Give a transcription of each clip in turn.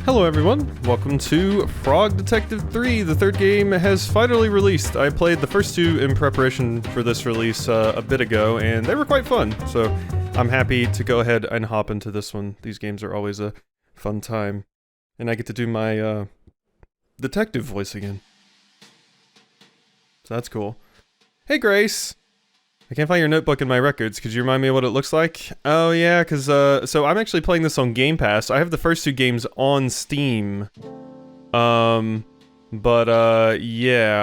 Hello everyone, welcome to Frog Detective 3. The third game has finally released. I played the first two in preparation for this release a bit ago, and they were quite fun, so I'm happy to go ahead and hop into this one. These games are always a fun time. And I get to do my detective voice again. So that's cool. Hey Grace! I can't find your notebook in my records. Could you remind me of what it looks like? Oh yeah, because, so I'm actually playing this on Game Pass. I have the first two games on Steam. Yeah,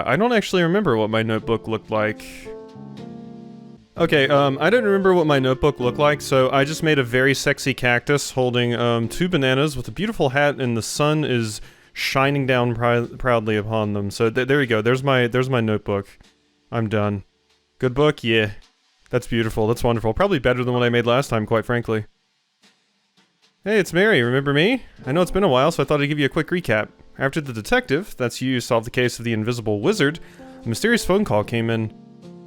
I don't actually remember what my notebook looked like. Okay, I don't remember what my notebook looked like, so I just made a very sexy cactus holding, two bananas with a beautiful hat, and the sun is shining down proudly upon them. So there you go, there's my notebook. I'm done. Good book? Yeah. That's beautiful. That's wonderful. Probably better than what I made last time, quite frankly. Hey, it's Mary. Remember me? I know it's been a while, so I thought I'd give you a quick recap. After the detective, that's you, solved the case of the invisible wizard, a mysterious phone call came in.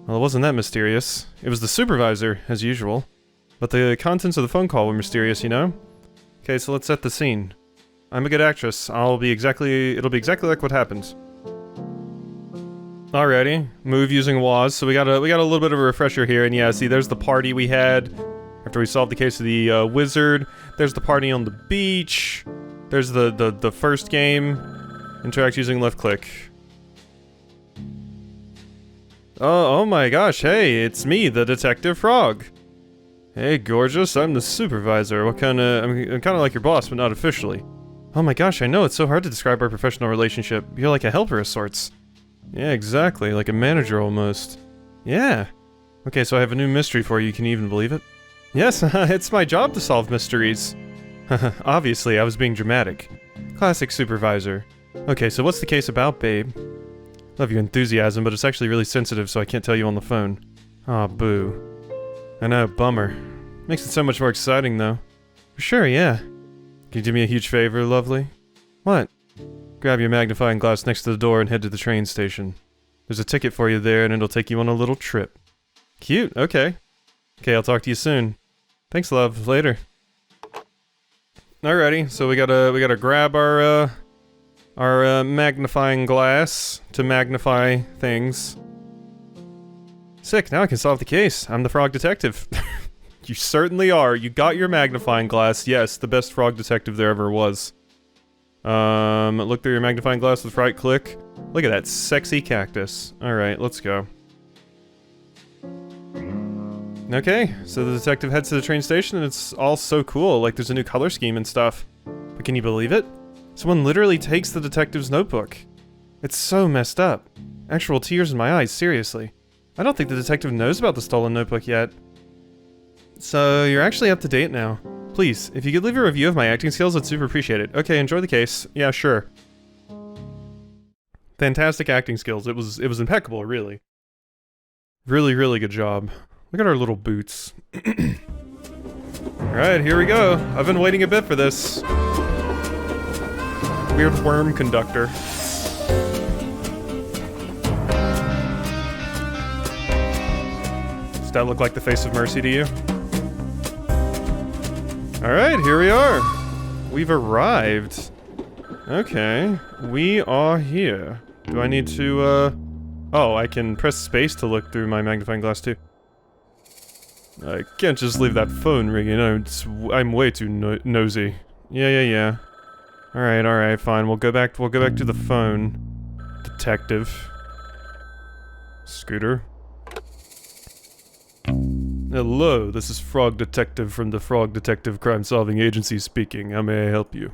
Well, it wasn't that mysterious. It was the supervisor, as usual. But the contents of the phone call were mysterious, you know? Okay, so let's set the scene. I'm a good actress. It'll be exactly like what happens. Alrighty, move using WAS. So we got a little bit of a refresher here, and yeah, see, there's the party we had after we solved the case of the wizard. There's the party on the beach. There's the first game. Interact using left click. Oh my gosh! Hey, it's me, the Detective Frog. Hey, gorgeous. I'm the supervisor. What kind of? I'm kind of like your boss, but not officially. Oh my gosh! I know it's so hard to describe our professional relationship. You're like a helper of sorts. Yeah, exactly. Like a manager almost. Yeah. Okay, so I have a new mystery for you. Can you even believe it? Yes, it's my job to solve mysteries. Obviously, I was being dramatic. Classic supervisor. Okay, so what's the case about, babe? Love your enthusiasm, but it's actually really sensitive, so I can't tell you on the phone. Aw, boo. I know, bummer. Makes it so much more exciting, though. For sure, yeah. Can you do me a huge favor, lovely? What? Grab your magnifying glass next to the door and head to the train station. There's a ticket for you there, and it'll take you on a little trip. Cute, okay. Okay, I'll talk to you soon. Thanks, love. Later. Alrighty, so we gotta grab our magnifying glass to magnify things. Sick, now I can solve the case. I'm the frog detective. You certainly are. You got your magnifying glass. Yes, the best frog detective there ever was. Look through your magnifying glass with right click. Look at that sexy cactus. Alright, let's go. Okay, so the detective heads to the train station and it's all so cool. Like there's a new color scheme and stuff. But can you believe it? Someone literally takes the detective's notebook. It's so messed up. Actual tears in my eyes, seriously. I don't think the detective knows about the stolen notebook yet. So, you're actually up to date now. Please, if you could leave a review of my acting skills, I'd super appreciate it. Okay, enjoy the case. Yeah, sure. Fantastic acting skills. It was impeccable, really. Really good job. Look at our little boots. Alright, here we go. I've been waiting a bit for this. Weird worm conductor. Does that look like the face of mercy to you? Alright, here we are. We've arrived. Okay, we are here. Do I need to, Oh, I can press space to look through my magnifying glass too. I can't just leave that phone ringing. I'm way too nosy. Yeah. Alright, fine. We'll go back to the phone. Detective. Scooter. Hello, this is Frog Detective from the Frog Detective Crime Solving Agency speaking. How may I help you?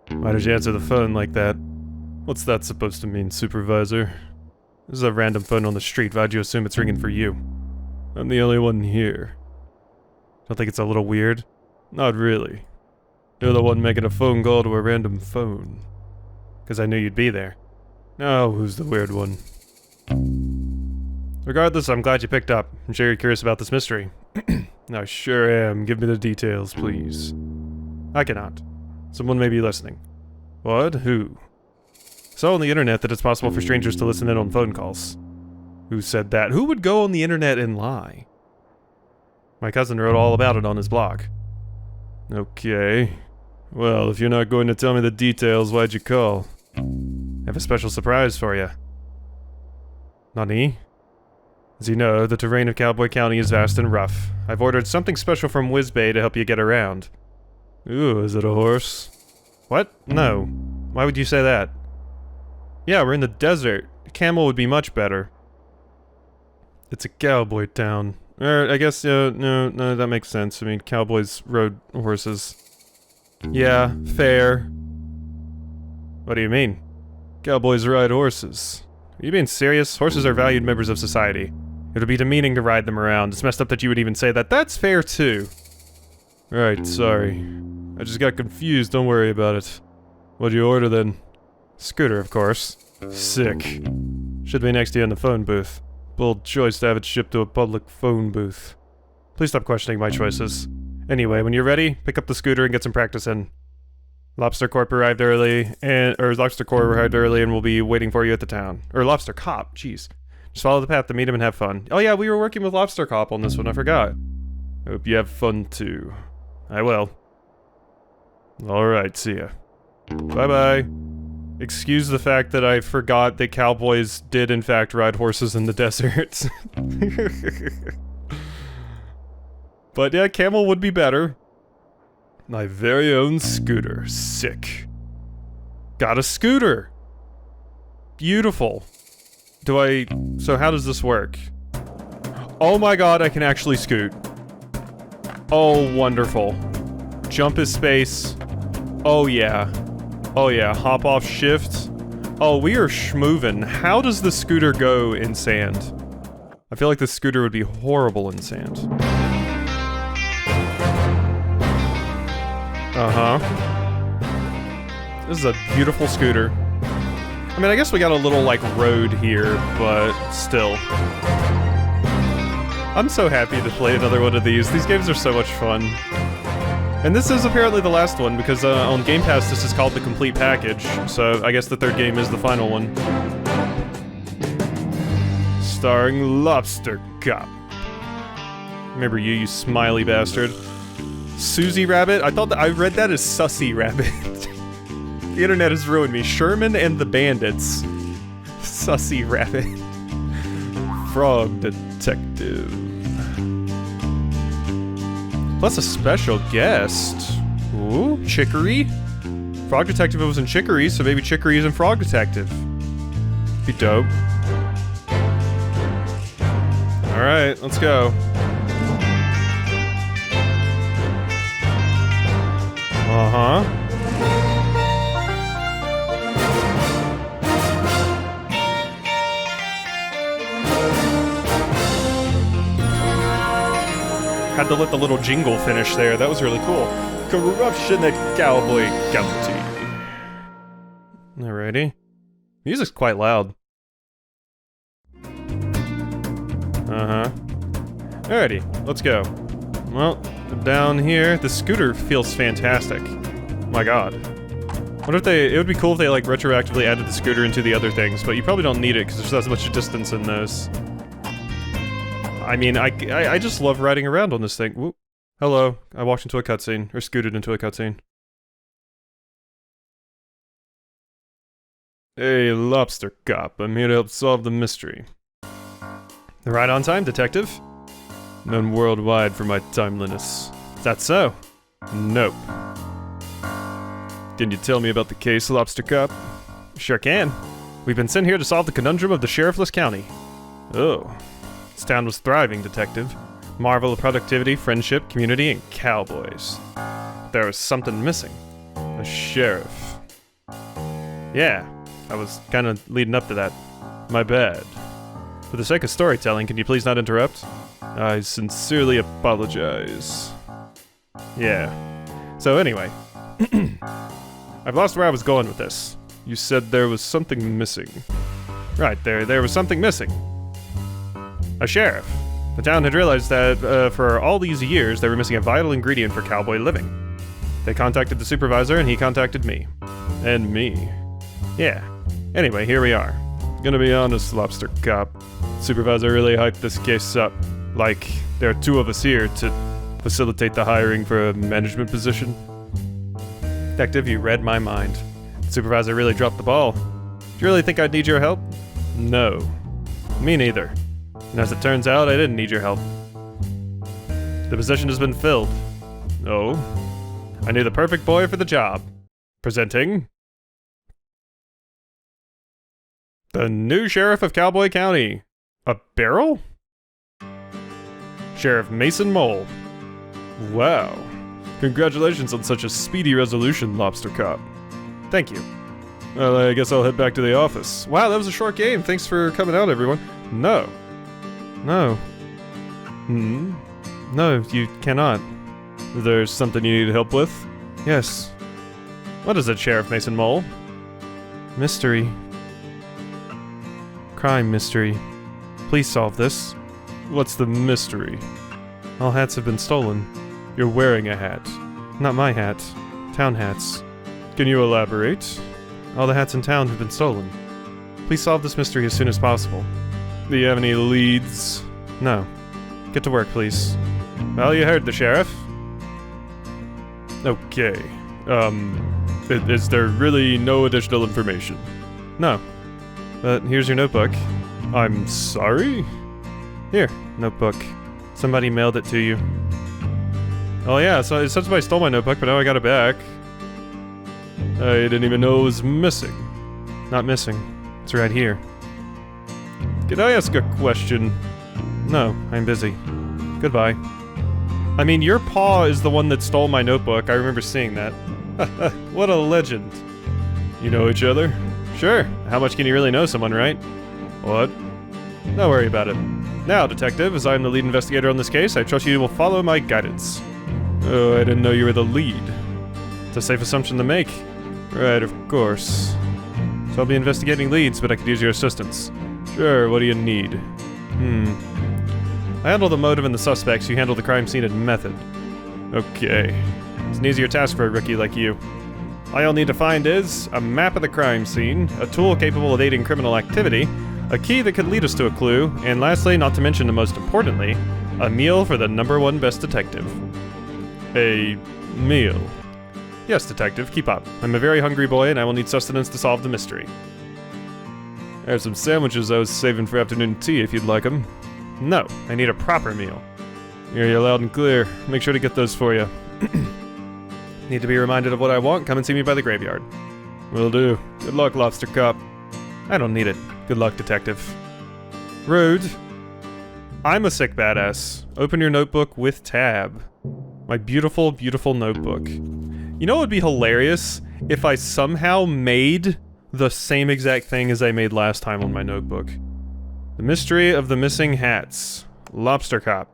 Why did you answer the phone like that? What's that supposed to mean, supervisor? This is a random phone on the street. Why'd you assume it's ringing for you? I'm the only one here. Don't think it's a little weird? Not really. You're the one making a phone call to a random phone. 'Cause I knew you'd be there. Now, who's the weird one? Regardless, I'm glad you picked up. I'm sure you're curious about this mystery. I sure am. Give me the details, please. I cannot. Someone may be listening. What? Who? Saw on the internet that it's possible for strangers to listen in on phone calls. Who said that? Who would go on the internet and lie? My cousin wrote all about it on his blog. Okay. Well, if you're not going to tell me the details, why'd you call? I have a special surprise for you. Nani? As you know, the terrain of Cowboy County is vast and rough. I've ordered something special from Whizbay to help you get around. Ooh, is it a horse? What? No. Why would you say that? Yeah, we're in the desert. A camel would be much better. It's a cowboy town. I guess, no, that makes sense. I mean, cowboys rode horses. Yeah, fair. What do you mean? Cowboys ride horses. Are you being serious? Horses are valued members of society. It would be demeaning to ride them around. It's messed up that you would even say that. That's fair, too. Right, sorry. I just got confused, don't worry about it. What'd you order, then? Scooter, of course. Sick. Should be next to you in the phone booth. Bold choice to have it shipped to a public phone booth. Please stop questioning my choices. Anyway, when you're ready, pick up the scooter and get some practice in. Lobster Corp arrived early, and we'll be waiting for you at the town. Or Lobster Cop, jeez. Just follow the path to meet him and have fun. Oh yeah, we were working with Lobster Cop on this one, I forgot. Hope you have fun too. I will. Alright, see ya. Bye-bye. Excuse the fact that I forgot that cowboys did in fact ride horses in the desert. But yeah, camel would be better. My very own scooter. Sick. Got a scooter! Beautiful. So how does this work? Oh my god, I can actually scoot. Oh, wonderful. Jump is space. Oh yeah. Oh yeah, hop off shift. Oh, we are schmoovin'. How does the scooter go in sand? I feel like the scooter would be horrible in sand. Uh-huh. This is a beautiful scooter. I mean, I guess we got a little, like, road here, but still. I'm so happy to play another one of these. These games are so much fun. And this is apparently the last one, because on Game Pass this is called the Complete Package, so I guess the third game is the final one. Starring Lobster Cop. Remember you smiley bastard. Susie Rabbit? I thought that I read that as Sussy Rabbit. The internet has ruined me. Sherman and the Bandits. Sussy Rabbit. Frog Detective. Plus a special guest. Ooh, Chicory? Frog Detective was in Chicory, so maybe Chicory is in Frog Detective. Be dope. Alright, let's go. Uh-huh. Had to let the little jingle finish there. That was really cool. Corruption at Cowboy County. Alrighty. Music's quite loud. Uh-huh. Alrighty, let's go. Well, down here, the scooter feels fantastic. My god. What if it would be cool if they, like, retroactively added the scooter into the other things, but you probably don't need it because there's not as much distance in those. I mean, I just love riding around on this thing. Whoop. Hello. I walked into a cutscene, or scooted into a cutscene. Hey, Lobster Cop. I'm here to help solve the mystery. Right on time, detective. Known worldwide for my timeliness. Is that so? Nope. Can you tell me about the case, Lobster Cop? Sure can. We've been sent here to solve the conundrum of the sheriffless county. Oh. This town was thriving, detective. Marvel of productivity, friendship, community, and cowboys. There was something missing. A sheriff. Yeah, I was kind of leading up to that. My bad. For the sake of storytelling, can you please not interrupt? I sincerely apologize. Yeah. So anyway. I've lost where I was going with this. You said there was something missing. Right, there was something missing. A sheriff. The town had realized that for all these years they were missing a vital ingredient for cowboy living. They contacted the supervisor and he contacted me. And me. Yeah. Anyway, here we are. Gonna be honest, Lobster Cop. Supervisor really hyped this case up. Like, there are two of us here to facilitate the hiring for a management position. Detective, you read my mind. The supervisor really dropped the ball. Do you really think I'd need your help? No. Me neither. And as it turns out, I didn't need your help. The position has been filled. Oh. I knew the perfect boy for the job. Presenting... the new sheriff of Cowboy County. A barrel? Sheriff Mason Mole. Wow. Congratulations on such a speedy resolution, Lobster Cop. Thank you. Well, I guess I'll head back to the office. Wow, that was a short game. Thanks for coming out, everyone. No. No. No, you cannot. There's something you need help with? Yes. What is it, Sheriff Mason Mole? Mystery. Crime mystery. Please solve this. What's the mystery? All hats have been stolen. You're wearing a hat. Not my hat. Town hats. Can you elaborate? All the hats in town have been stolen. Please solve this mystery as soon as possible. Do you have any leads? No. Get to work, please. Well, you heard the sheriff. Okay. Is there really no additional information? No. But here's your notebook. I'm sorry? Here, notebook. Somebody mailed it to you. Oh yeah, so somebody stole my notebook, but now I got it back. I didn't even know it was missing. Not missing. It's right here. Can I ask a question? No, I'm busy. Goodbye. I mean, your paw is the one that stole my notebook. I remember seeing that. What a legend. You know each other? Sure. How much can you really know someone, right? What? Don't worry about it. Now, Detective, as I am the lead investigator on this case, I trust you will follow my guidance. Oh, I didn't know you were the lead. It's a safe assumption to make. Right, of course. So I'll be investigating leads, but I could use your assistance. Sure, what do you need? I handle the motive and the suspects, you handle the crime scene and method. Okay. It's an easier task for a rookie like you. All you'll need to find is a map of the crime scene, a tool capable of aiding criminal activity, a key that could lead us to a clue, and lastly, not to mention the most importantly, a meal for the #1 best detective. A meal. Yes, Detective, keep up. I'm a very hungry boy and I will need sustenance to solve the mystery. I have some sandwiches I was saving for afternoon tea if you'd like them. No, I need a proper meal. Hear you loud and clear. Make sure to get those for you. Need to be reminded of what I want? Come and see me by the graveyard. Will do. Good luck, Lobster Cop. I don't need it. Good luck, Detective. Rude. I'm a sick badass. Open your notebook with tab. My beautiful, beautiful notebook. You know what would be hilarious? If I somehow made the same exact thing as I made last time on my notebook. The mystery of the missing hats. Lobster Cop.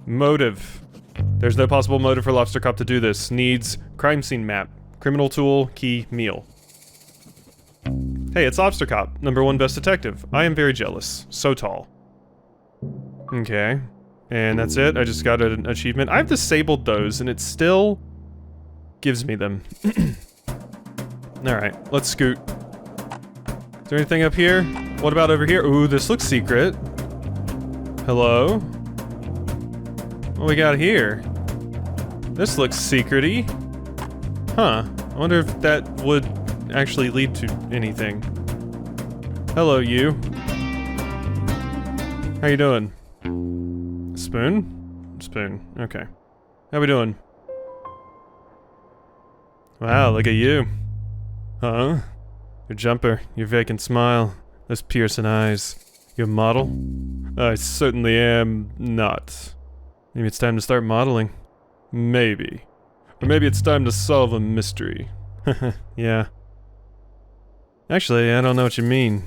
Motive. There's no possible motive for Lobster Cop to do this. Needs crime scene map. Criminal tool, key, meal. Hey, it's Lobster Cop, #1 best detective. I am very jealous. So tall. Okay. And that's it? I just got an achievement. I've disabled those, and it still gives me them. Alright, let's scoot. Is there anything up here? What about over here? Ooh, this looks secret. Hello? What we got here? This looks secret-y. Huh. I wonder if that would actually lead to anything. Hello, you. How you doing? Spoon? Spoon. Okay. How we doing? Wow, look at you. Huh? Your jumper, your vacant smile, those piercing eyes. Your model? I certainly am not. Maybe it's time to start modeling. Maybe. Or maybe it's time to solve a mystery. Yeah. Actually, I don't know what you mean.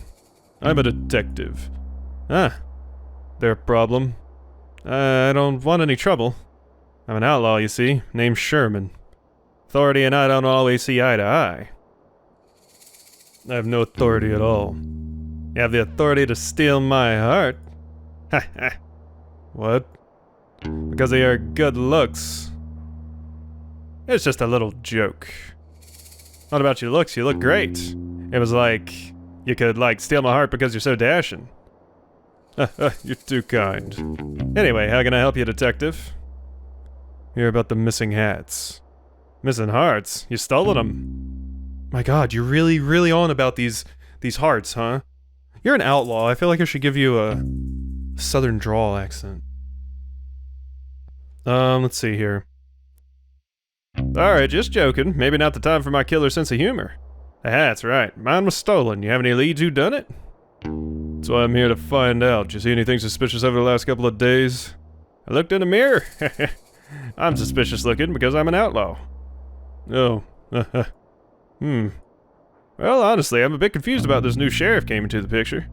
I'm a detective. Ah. There a problem? I don't want any trouble. I'm an outlaw, you see, named Sherman. Authority and I don't always see eye to eye. I have no authority at all. You have the authority to steal my heart. Ha ha. What? Because of your good looks. It's just a little joke. What about your looks? You look great. It was like, you could, like, steal my heart because you're so dashing. You're too kind. Anyway, how can I help you, detective? Hear about the missing hats. Missing hearts? You stolen them. My god, you're really, really on about these hearts, huh? You're an outlaw. I feel like I should give you a southern drawl accent. Let's see here. Alright, just joking. Maybe not the time for my killer sense of humor. That's right. Mine was stolen. You have any leads who done it? That's why I'm here to find out. You see anything suspicious over the last couple of days? I looked in the mirror. I'm suspicious looking because I'm an outlaw. Oh. Well, honestly, I'm a bit confused about this new sheriff came into the picture.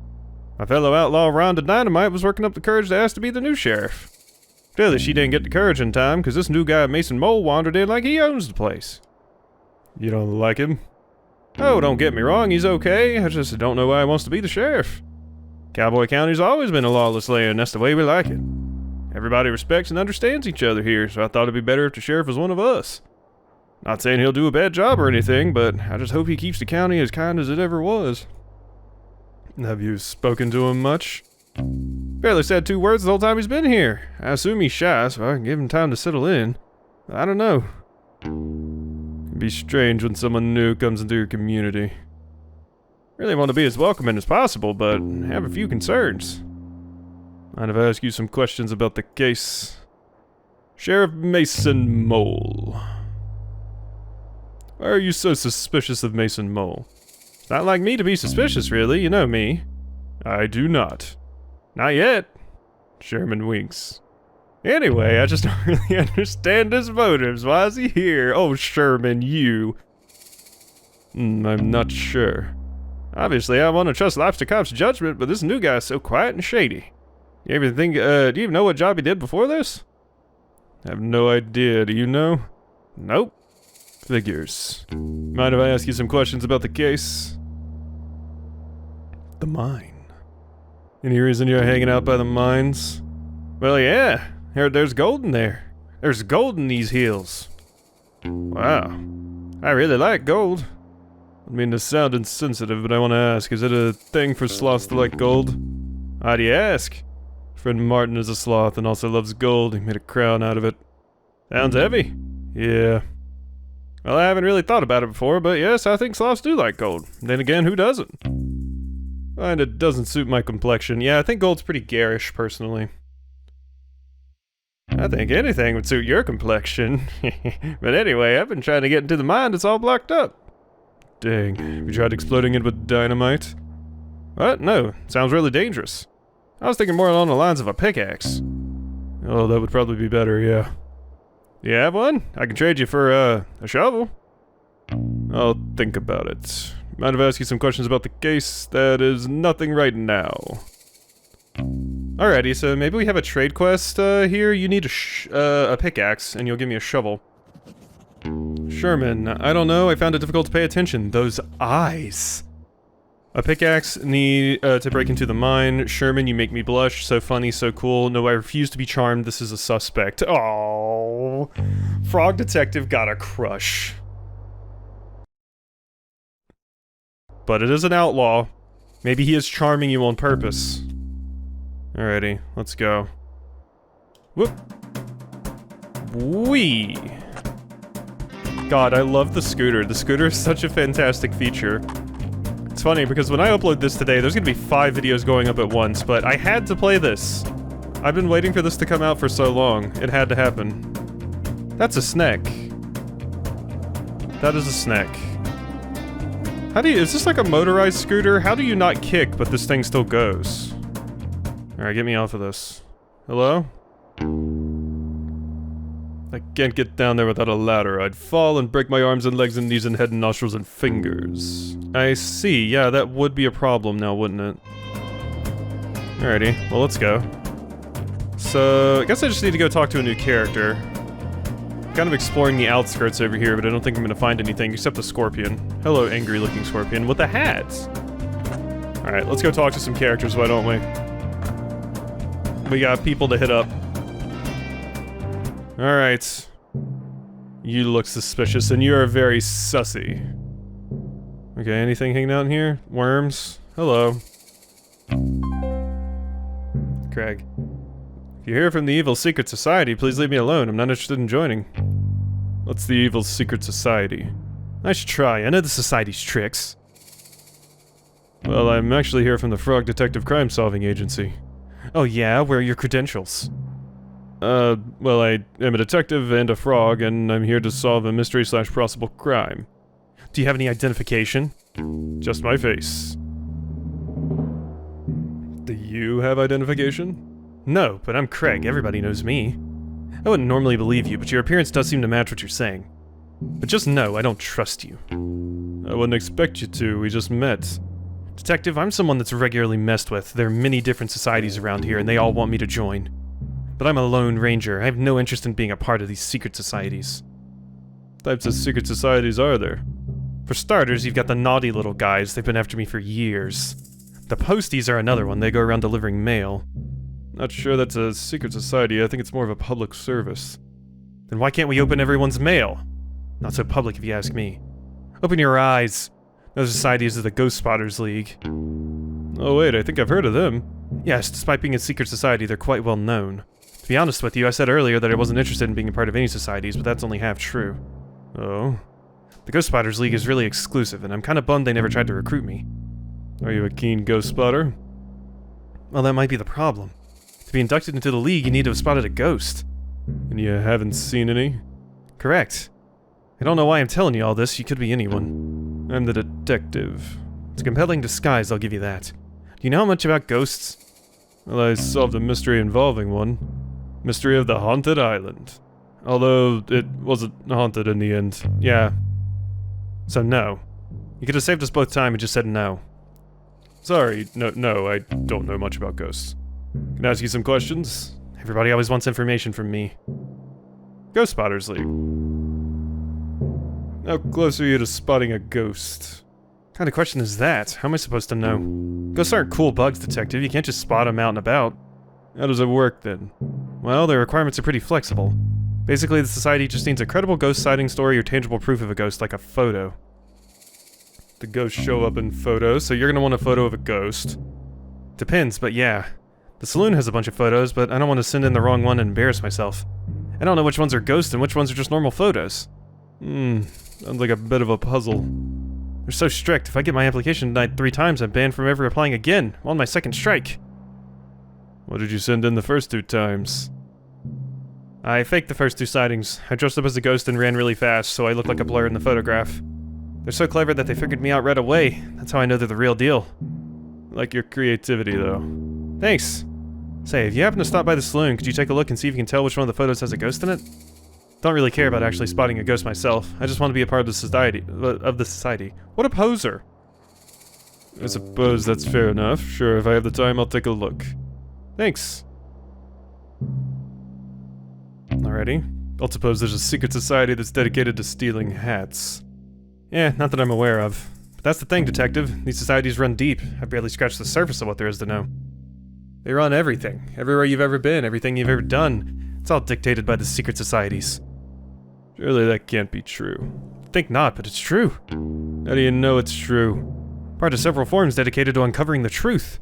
My fellow outlaw Rhonda Dynamite was working up the courage to ask to be the new sheriff. Clearly she didn't get the courage in time, because this new guy Mason Mole wandered in like he owns the place. You don't like him? Oh, don't get me wrong, he's okay. I just don't know why he wants to be the sheriff. Cowboy County's always been a lawless land, that's the way we like it. Everybody respects and understands each other here, so I thought it'd be better if the sheriff was one of us. Not saying he'll do a bad job or anything, but I just hope he keeps the county as kind as it ever was. Have you spoken to him much? Barely said 2 words the whole time he's been here. I assume he's shy, so I can give him time to settle in. I don't know. It'd be strange when someone new comes into your community. Really want to be as welcoming as possible, but have a few concerns. Mind if I ask you some questions about the case? Sheriff Mason Mole. Why are you so suspicious of Mason Mole? It's not like me to be suspicious, really. You know me. I do not. Not yet. Sherman winks. Anyway, I just don't really understand his motives. Why is he here? Oh, Sherman, you. I'm not sure. Obviously, I want to trust Lobster Cop's judgment, but this new guy is so quiet and shady. Do you even know what job he did before this? I have no idea. Do you know? Nope. Figures. Mind if I ask you some questions about the case? The mine. Any reason you're hanging out by the mines? Well, yeah. Heard there's gold in there. There's gold in these hills. Wow. I really like gold. I mean to sound insensitive, but I want to ask, is it a thing for sloths to like gold? Why do you ask? Friend Martin is a sloth and also loves gold. He made a crown out of it. Sounds heavy. Yeah. Well, I haven't really thought about it before, but yes, I think sloths do like gold. Then again, who doesn't? And it doesn't suit my complexion. Yeah, I think gold's pretty garish, personally. I think anything would suit your complexion. But anyway, I've been trying to get into the mine, it's all blocked up. Dang, have you tried exploding it with dynamite? What? No, sounds really dangerous. I was thinking more along the lines of a pickaxe. Oh, that would probably be better, yeah. You have one? I can trade you for, a shovel. I'll think about it. Mind if I ask you some questions about the case? That is nothing right now. Alrighty, so maybe we have a trade quest, here. You need a pickaxe, and you'll give me a shovel. Sherman, I don't know, I found it difficult to pay attention. Those eyes. A pickaxe to break into the mine. Sherman, you make me blush. So funny, so cool. No, I refuse to be charmed. This is a suspect. Oh, Frog Detective got a crush. But it is an outlaw. Maybe he is charming you on purpose. Alrighty, let's go. Whoop. Whee! God, I love the scooter. The scooter is such a fantastic feature. It's funny, because when I upload this today, there's gonna be 5 videos going up at once, but I had to play this. I've been waiting for this to come out for so long. It had to happen. That's a snack. That is a snack. How do you- is this like a motorized scooter? How do you not kick, but this thing still goes? Alright, get me off of this. Hello? I can't get down there without a ladder. I'd fall and break my arms and legs and knees and head and nostrils and fingers. I see. Yeah, that would be a problem now, wouldn't it? Alrighty. Well, let's go. So, I guess I just need to go talk to a new character. Kind of exploring the outskirts over here, but I don't think I'm gonna find anything except the scorpion. Hello, angry-looking scorpion with a hat. Alright, let's go talk to some characters, why don't we? We got people to hit up. Alright. You look suspicious, and you are very sussy. Okay, anything hanging out in here? Worms? Hello. Craig. If you hear from the evil secret society, please leave me alone. I'm not interested in joining. What's the evil secret society? Nice try, I know the society's tricks. Well, I'm actually here from the Frog Detective Crime Solving Agency. Oh yeah? Where are your credentials? Well, I am a detective and a frog, and I'm here to solve a mystery/possible crime. Do you have any identification? Just my face. Do you have identification? No, but I'm Craig. Everybody knows me. I wouldn't normally believe you, but your appearance does seem to match what you're saying. But just know, I don't trust you. I wouldn't expect you to. We just met. Detective, I'm someone that's regularly messed with. There are many different societies around here, and they all want me to join. But I'm a lone ranger. I have no interest in being a part of these secret societies. What types of secret societies are there? For starters, you've got the naughty little guys. They've been after me for years. The Posties are another one. They go around delivering mail. Not sure that's a secret society. I think it's more of a public service. Then why can't we open everyone's mail? Not so public if you ask me. Open your eyes. Those societies are the Ghost Spotters League. Oh wait, I think I've heard of them. Yes, despite being a secret society, they're quite well known. To be honest with you, I said earlier that I wasn't interested in being a part of any societies, but that's only half true. Oh? The Ghost Spotters League is really exclusive, and I'm kinda bummed they never tried to recruit me. Are you a keen ghost spotter? Well, that might be the problem. To be inducted into the league, you need to have spotted a ghost. And you haven't seen any? Correct. I don't know why I'm telling you all this, you could be anyone. I'm the detective. It's a compelling disguise, I'll give you that. Do you know much about ghosts? Well, I solved a mystery involving one. Mystery of the Haunted Island. Although, it wasn't haunted in the end. Yeah. So no. You could have saved us both time and just said no. Sorry, no, I don't know much about ghosts. Can I ask you some questions? Everybody always wants information from me. Ghost Spotters League. How close are you to spotting a ghost? What kind of question is that? How am I supposed to know? Ghosts aren't cool bugs, detective. You can't just spot them out and about. How does it work, then? Well, their requirements are pretty flexible. Basically, the society just needs a credible ghost sighting story or tangible proof of a ghost, like a photo. The ghosts show up in photos, so you're gonna want a photo of a ghost. Depends, but yeah. The saloon has a bunch of photos, but I don't want to send in the wrong one and embarrass myself. I don't know which ones are ghosts and which ones are just normal photos. Sounds like a bit of a puzzle. They're so strict. If I get my application denied 3 times, I'm banned from ever applying again. I'm on my 2nd strike. What did you send in the first 2 times? I faked the first 2 sightings. I dressed up as a ghost and ran really fast, so I looked like a blur in the photograph. They're so clever that they figured me out right away. That's how I know they're the real deal. I like your creativity, though. Thanks. Say, if you happen to stop by the saloon, could you take a look and see if you can tell which one of the photos has a ghost in it? Don't really care about actually spotting a ghost myself. I just want to be a part of the society. What a poser! I suppose that's fair enough. Sure, if I have the time, I'll take a look. Thanks. Alrighty. I'll suppose there's a secret society that's dedicated to stealing hats. Yeah, not that I'm aware of. But that's the thing, detective. These societies run deep. I've barely scratched the surface of what there is to know. They run everything. Everywhere you've ever been, everything you've ever done. It's all dictated by the secret societies. Surely that can't be true. Think not, but it's true. How do you know it's true? Part of several forums dedicated to uncovering the truth.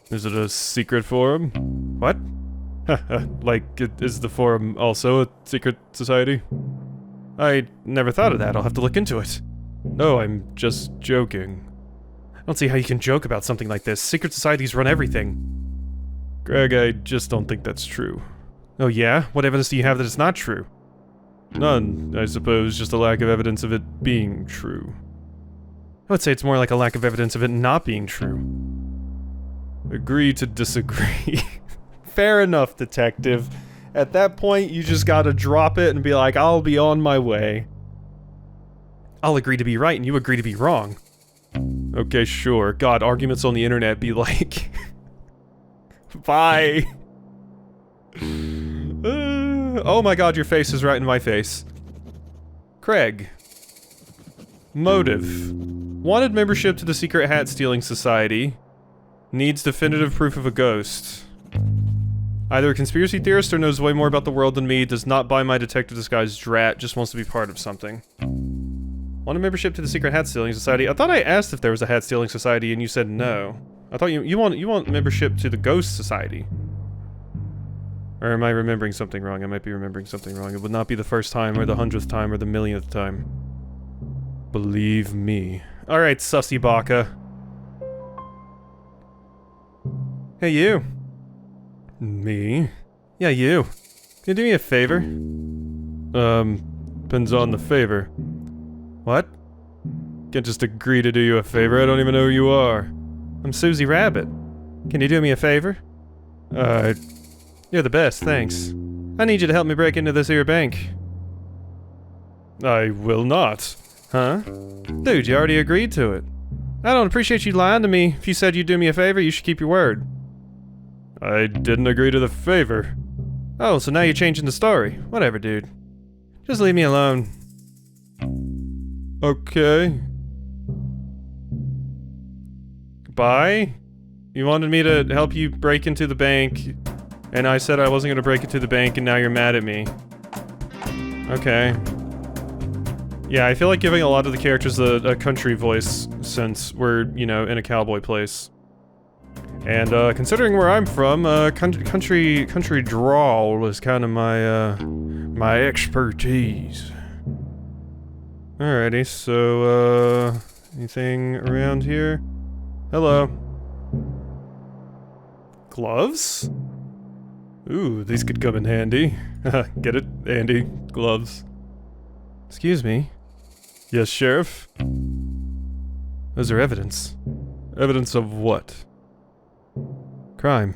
Is it a secret forum? What? Like, is the forum also a secret society? I never thought of that. I'll have to look into it. No, I'm just joking. I don't see how you can joke about something like this. Secret societies run everything. Greg, I just don't think that's true. Oh yeah? What evidence do you have that it's not true? None, I suppose, just a lack of evidence of it being true. I would say it's more like a lack of evidence of it not being true. Agree to disagree. Fair enough, detective. At that point, you just gotta drop it and be like, I'll be on my way. I'll agree to be right and you agree to be wrong. Okay, sure. God, arguments on the internet be like... Bye! Oh my god, your face is right in my face. Craig. Motive. Wanted membership to the secret hat stealing society. Needs definitive proof of a ghost. Either a conspiracy theorist or knows way more about the world than me, does not buy my detective disguise drat, just wants to be part of something. Wanted membership to the secret hat stealing society. I thought I asked if there was a hat stealing society and you said no. I thought you want membership to the ghost society. Or am I remembering something wrong? I might be remembering something wrong. It would not be the first time, or the 100th time, or the 1,000,000th time. Believe me. Alright, sussy baka. Hey, you. Me? Yeah, you. Can you do me a favor? Depends on the favor. What? Can't just agree to do you a favor, I don't even know who you are. I'm Susie Rabbit. Can you do me a favor? You're the best, thanks. I need you to help me break into this here bank. I will not. Huh? Dude, you already agreed to it. I don't appreciate you lying to me. If you said you'd do me a favor, you should keep your word. I didn't agree to the favor. Oh, so now you're changing the story. Whatever, dude. Just leave me alone. Okay. Goodbye? You wanted me to help you break into the bank, and I said I wasn't gonna break into the bank, and now you're mad at me. Okay. Yeah, I feel like giving a lot of the characters a country voice, since we're, you know, in a cowboy place. And, considering where I'm from, country drawl is kind of my expertise. Alrighty, so, anything around here? Hello. Gloves? Ooh, these could come in handy. Get it? Andy. Gloves. Excuse me? Yes, Sheriff? Those are evidence. Evidence of what? Crime.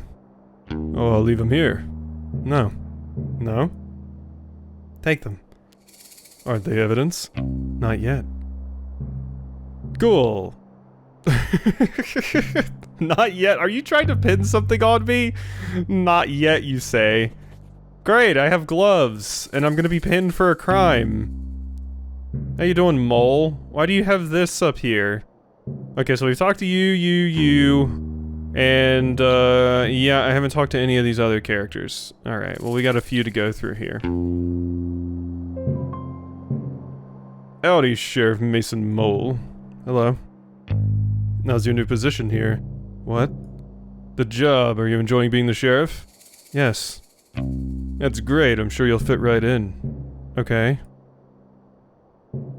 Oh, I'll leave them here. No. No? Take them. Aren't they evidence? Not yet. Cool. Not yet? Are you trying to pin something on me? Not yet, you say. Great, I have gloves, and I'm gonna be pinned for a crime. How you doing, mole? Why do you have this up here? Okay, so we've talked to you, and, yeah, I haven't talked to any of these other characters. Alright, well, we got a few to go through here. Howdy, Sheriff Mason Mole. Hello. How's your new position here? What? The job. Are you enjoying being the sheriff? Yes. That's great. I'm sure you'll fit right in. Okay.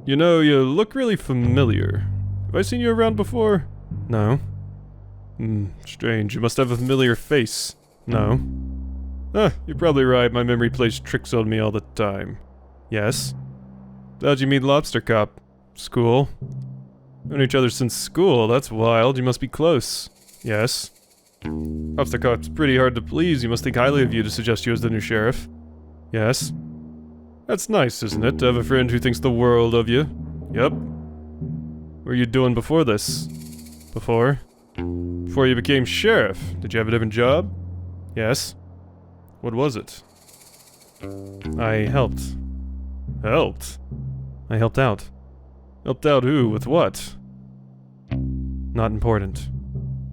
You know, you look really familiar. Have I seen you around before? No. Strange. You must have a familiar face. No. You're probably right. My memory plays tricks on me all the time. Yes. How'd you meet Lobster Cop? School? Known each other since school. That's wild. You must be close. Yes. Lobster Cop's pretty hard to please. You must think highly of you to suggest you as the new sheriff. Yes. That's nice, isn't it, to have a friend who thinks the world of you? Yep. What were you doing before this? Before? Before you became sheriff. Did you have a different job? Yes. What was it? I helped. Helped? I helped out. Helped out who? With what? Not important.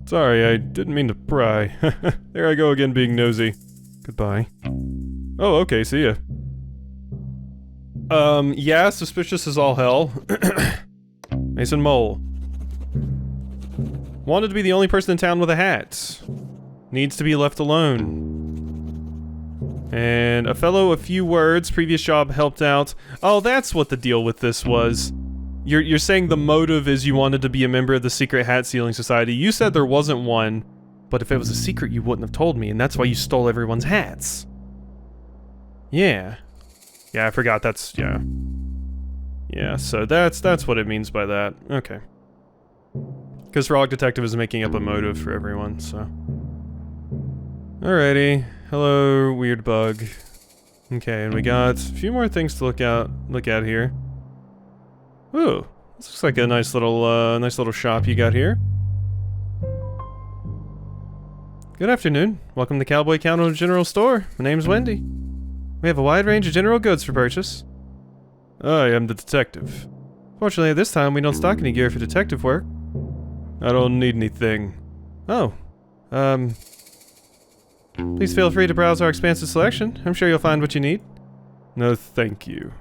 Sorry, I didn't mean to pry. There I go again being nosy. Goodbye. Oh, okay, see ya. Yeah, suspicious as all hell. Mason Mole. Wanted to be the only person in town with a hat. Needs to be left alone. And a fellow, a few words, previous job helped out. Oh, that's what the deal with this was. You're saying the motive is you wanted to be a member of the secret hat stealing society. You said there wasn't one, but if it was a secret you wouldn't have told me, and that's why you stole everyone's hats. Yeah. Yeah, I forgot that's, yeah. Yeah, so that's what it means by that. Okay. Because Frog Detective is making up a motive for everyone, so. Alrighty. Hello, weird bug. Okay, and we got a few more things to look at here. Ooh, this looks like a nice little shop you got here. Good afternoon. Welcome to Cowboy County General Store. My name's Wendy. We have a wide range of general goods for purchase. I am the detective. Fortunately, at this time, we don't stock any gear for detective work. I don't need anything. Oh. Please feel free to browse our expansive selection. I'm sure you'll find what you need. No, thank you.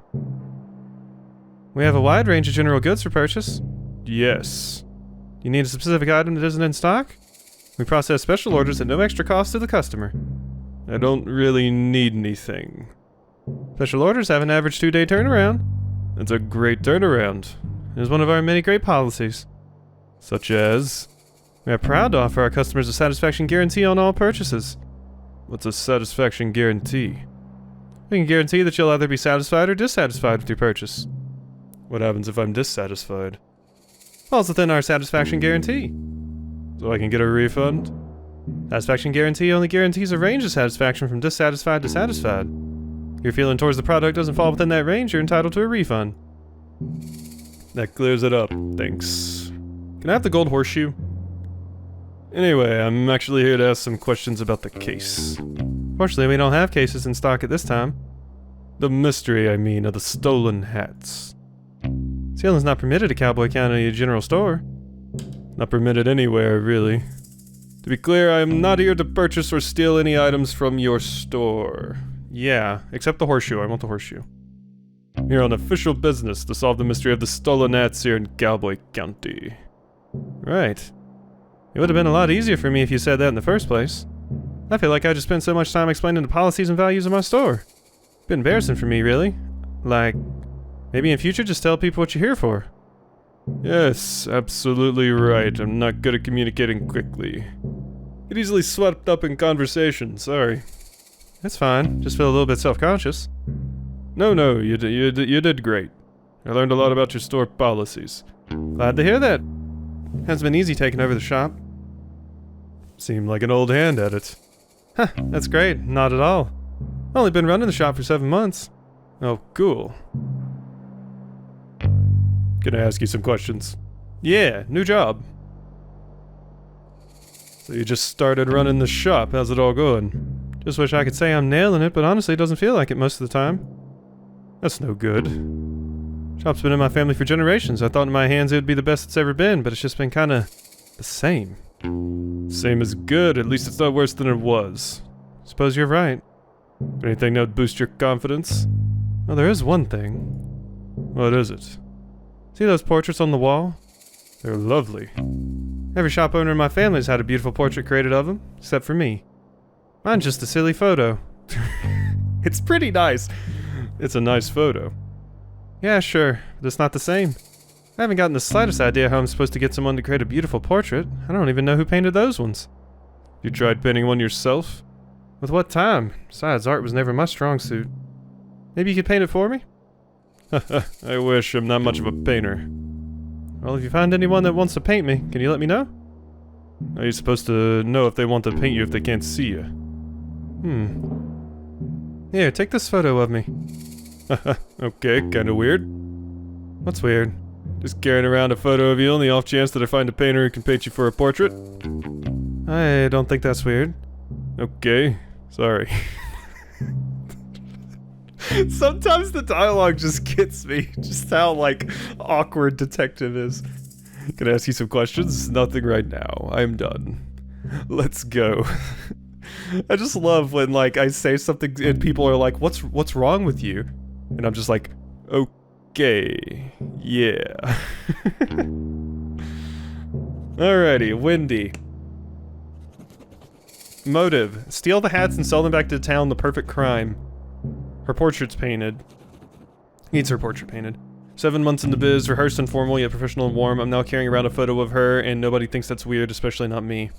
We have a wide range of general goods for purchase. Yes. Do you need a specific item that isn't in stock? We process special orders at no extra cost to the customer. I don't really need anything. Special orders have an average 2-day turnaround. It's a great turnaround. It is one of our many great policies. Such as... We are proud to offer our customers a satisfaction guarantee on all purchases. What's a satisfaction guarantee? We can guarantee that you'll either be satisfied or dissatisfied with your purchase. What happens if I'm dissatisfied? Falls within our satisfaction guarantee. So I can get a refund? Satisfaction guarantee only guarantees a range of satisfaction from dissatisfied to satisfied. If your feeling towards the product doesn't fall within that range, you're entitled to a refund. That clears it up, thanks. Can I have the gold horseshoe? Anyway, I'm actually here to ask some questions about the case. Fortunately, we don't have cases in stock at this time. The mystery, I mean, of the stolen hats. Stealing's not permitted at Cowboy County General Store. Not permitted anywhere, really. To be clear, I am not here to purchase or steal any items from your store. Yeah, except the horseshoe. I want the horseshoe. Here on official business to solve the mystery of the stolen hats here in Cowboy County. Right. It would have been a lot easier for me if you said that in the first place. I feel like I just spent so much time explaining the policies and values of my store. Bit embarrassing for me, really. Like, maybe in future just tell people what you're here for. Yes, absolutely right. I'm not good at communicating quickly. Get easily swept up in conversation, sorry. That's fine, just feel a little bit self-conscious. No, you did great. I learned a lot about your store policies. Glad to hear that. Hasn't been easy taking over the shop. Seemed like an old hand at it. Huh, that's great. Not at all. Only been running the shop for 7 months. Oh, cool. Can I ask you some questions? Yeah, new job. So you just started running the shop. How's it all going? Just wish I could say I'm nailing it, but honestly it doesn't feel like it most of the time. That's no good. Shop's been in my family for generations. I thought in my hands it would be the best it's ever been, but it's just been kinda the same. Same is good, at least it's not worse than it was. Suppose you're right. Anything that would boost your confidence? Well, there is one thing. What is it? See those portraits on the wall? They're lovely. Every shop owner in my family's had a beautiful portrait created of them, except for me. Mine's just a silly photo. It's pretty nice. It's a nice photo. Yeah, sure, but it's not the same. I haven't gotten the slightest idea how I'm supposed to get someone to create a beautiful portrait. I don't even know who painted those ones. You tried painting one yourself? With what time? Besides, art was never my strong suit. Maybe you could paint it for me? I wish. I'm not much of a painter. Well, if you find anyone that wants to paint me, can you let me know? How are you supposed to know if they want to paint you if they can't see you? Here, take this photo of me. Okay, kinda weird. What's weird? Just carrying around a photo of you on the off chance that I find a painter who can paint you for a portrait? I don't think that's weird. Okay, sorry. Sometimes the dialogue just gets me. Just how, like, awkward Detective is. Can I ask you some questions? Nothing right now. I'm done. Let's go. I just love when, like, I say something and people are like, what's wrong with you? And I'm just like, okay, yeah. Alrighty, Wendy. Motive. Steal the hats and sell them back to town, the perfect crime. Her portrait's painted. Needs her portrait painted. 7 months in the biz, rehearsed and formal yet professional and warm. I'm now carrying around a photo of her and nobody thinks that's weird, especially not me.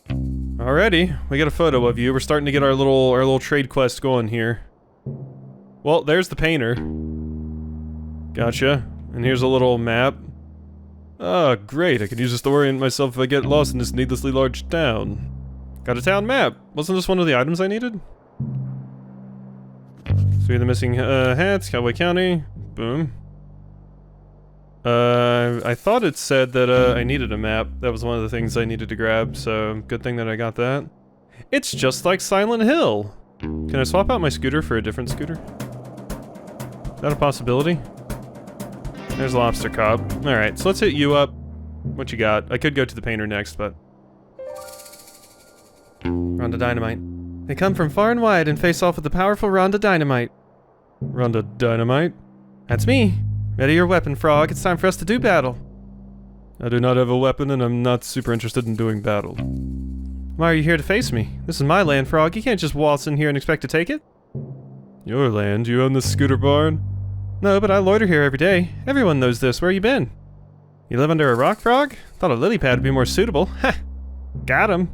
Alrighty, we got a photo of you. We're starting to get our little trade quest going here. Well, there's the painter. Gotcha. And here's a little map. Ah, great. I could use this to orient myself if I get lost in this needlessly large town. Got a town map. Wasn't this one of the items I needed? So the missing hats, Cowboy County. Boom. I thought it said that I needed a map. That was one of the things I needed to grab, so good thing that I got that. It's just like Silent Hill. Can I swap out my scooter for a different scooter? Is that a possibility? There's Lobster Cop. Alright, so let's hit you up. What you got? I could go to the painter next, but... Rhonda Dynamite. They come from far and wide and face off with the powerful Rhonda Dynamite. Rhonda Dynamite? That's me. Ready your weapon, Frog. It's time for us to do battle. I do not have a weapon and I'm not super interested in doing battle. Why are you here to face me? This is my land, Frog. You can't just waltz in here and expect to take it. Your land? You own this scooter barn? No, but I loiter here every day. Everyone knows this. Where you been? You live under a rock, Frog? Thought a lily pad would be more suitable. Ha! Got him.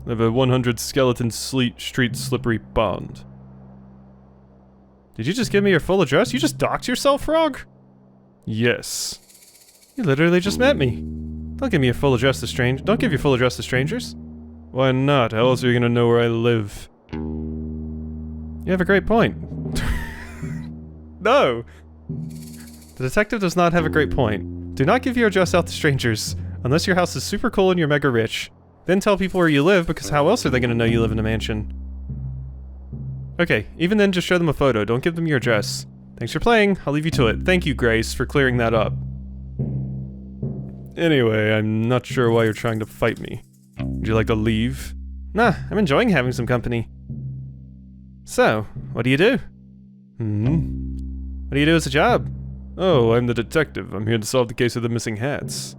Live a 100 skeleton street slippery pond. Did you just give me your full address? You just doxed yourself, Frog? Yes. You literally just met me. Don't give me your full address to Don't give your full address to strangers. Why not? How else are you gonna know where I live? You have a great point. No! The detective does not have a great point. Do not give your address out to strangers, unless your house is super cool and you're mega rich. Then tell people where you live, because how else are they gonna know you live in a mansion? Okay, even then just show them a photo, don't give them your address. Thanks for playing, I'll leave you to it. Thank you, Grace, for clearing that up. Anyway, I'm not sure why you're trying to fight me. Would you like to leave? Nah, I'm enjoying having some company. So, what do you do? What do you do as a job? Oh, I'm the detective. I'm here to solve the case of the missing hats.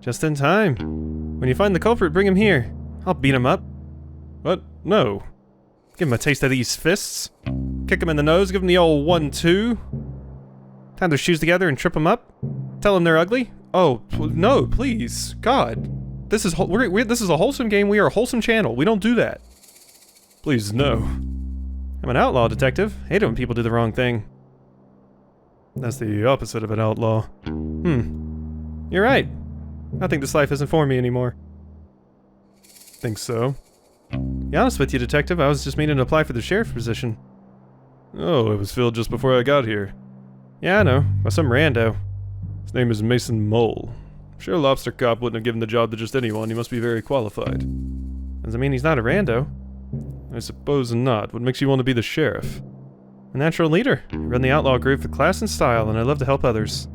Just in time. When you find the culprit, bring him here. I'll beat him up. What? No. Give him a taste of these fists. Kick him in the nose, give him the old 1-2. Tie their shoes together and trip them up. Tell them they're ugly. Oh, no, please. God. This is this is a wholesome game. We are a wholesome channel. We don't do that. Please, no. I'm an outlaw, detective. I hate it when people do the wrong thing. That's the opposite of an outlaw. You're right. I think this life isn't for me anymore. Think so? Be honest with you, detective, I was just meaning to apply for the sheriff position. Oh, it was filled just before I got here. Yeah, I know. By some rando. His name is Mason Mole. I'm sure Lobster Cop wouldn't have given the job to just anyone. He must be very qualified. Doesn't mean he's not a rando. I suppose not. What makes you want to be the sheriff? A natural leader. I run the outlaw group with class and style, and I love to help others.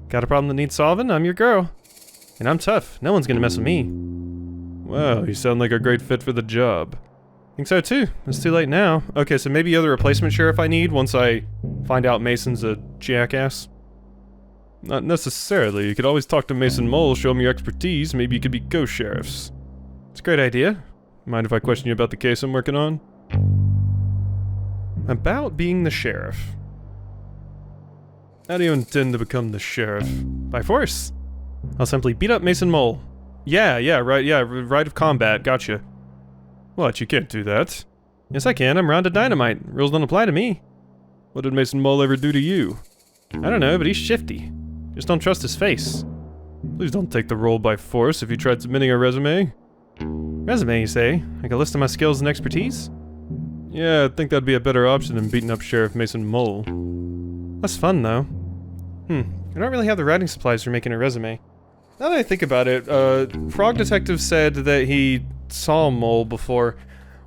Got a problem that needs solving? I'm your girl. And I'm tough. No one's gonna mess with me. Wow, you sound like a great fit for the job. Think so too. It's too late now. Okay, so maybe you're the replacement sheriff I need once I find out Mason's a jackass? Not necessarily. You could always talk to Mason Mole, show him your expertise, maybe you could be co-sheriffs. It's a great idea. Mind if I question you about the case I'm working on? About being the sheriff. How do you intend to become the sheriff? By force. I'll simply beat up Mason Mole. Right of combat, gotcha. What, you can't do that? Yes I can, I'm Rhonda Dynamite. Rules don't apply to me. What did Mason Mole ever do to you? I don't know, but he's shifty. Just don't trust his face. Please don't take the role by force if you tried submitting a resume. Resume, you say? Like a list of my skills and expertise? Yeah, I think that'd be a better option than beating up Sheriff Mason Mole. That's fun, though. I don't really have the writing supplies for making a resume. Now that I think about it, Frog Detective said that he saw Mole before.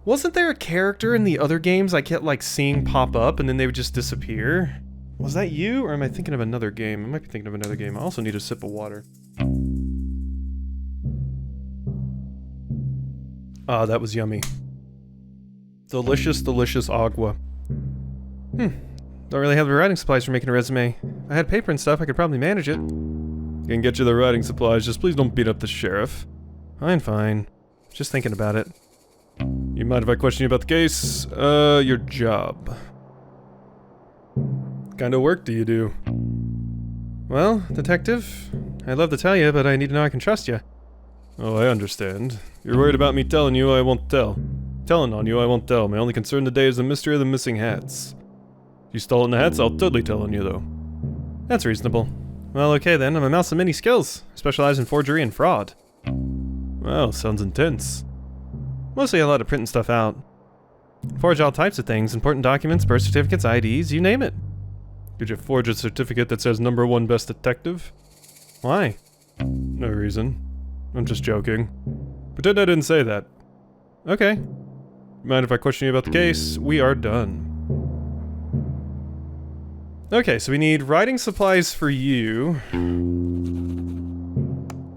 Wasn't there a character in the other games I kept, like, seeing pop up and then they would just disappear? Was that you, or am I thinking of another game? I might be thinking of another game. I also need a sip of water. Ah, that was yummy. Delicious, delicious agua. Don't really have the writing supplies for making a resume. If I had paper and stuff, I could probably manage it. Can get you the writing supplies, just please don't beat up the sheriff. Fine. Just thinking about it. You mind if I question you about the case? Your job. What kind of work do you do? Well, detective, I'd love to tell you, but I need to know I can trust you. Oh, I understand. You're worried about me telling you, I won't tell. Telling on you, I won't tell. My only concern today is the mystery of the missing hats. If you stolen the hats, I'll totally tell on you, though. That's reasonable. Well, okay then, I'm a mouse of many skills. I specialize in forgery and fraud. Well, sounds intense. Mostly a lot of printing stuff out. Forge all types of things, important documents, birth certificates, IDs, you name it. Could you forge a certificate that says #1 best detective? Why? No reason. I'm just joking. Pretend I didn't say that. Okay. Mind if I question you about the case? We are done. Okay, so we need writing supplies for you.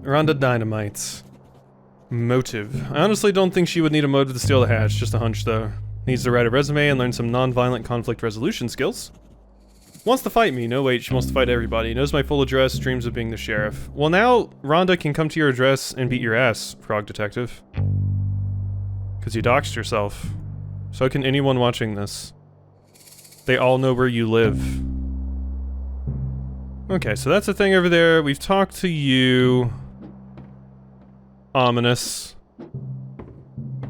Rhonda Dynamite. Motive. I honestly don't think she would need a motive to steal the hatch, just a hunch though. Needs to write a resume and learn some non-violent conflict resolution skills. Wants to fight me. No wait, she wants to fight everybody. Knows my full address, dreams of being the sheriff. Well now, Rhonda can come to your address and beat your ass, Frog Detective. Because you doxed yourself. So can anyone watching this. They all know where you live. Okay, so that's the thing over there. We've talked to you. Ominous.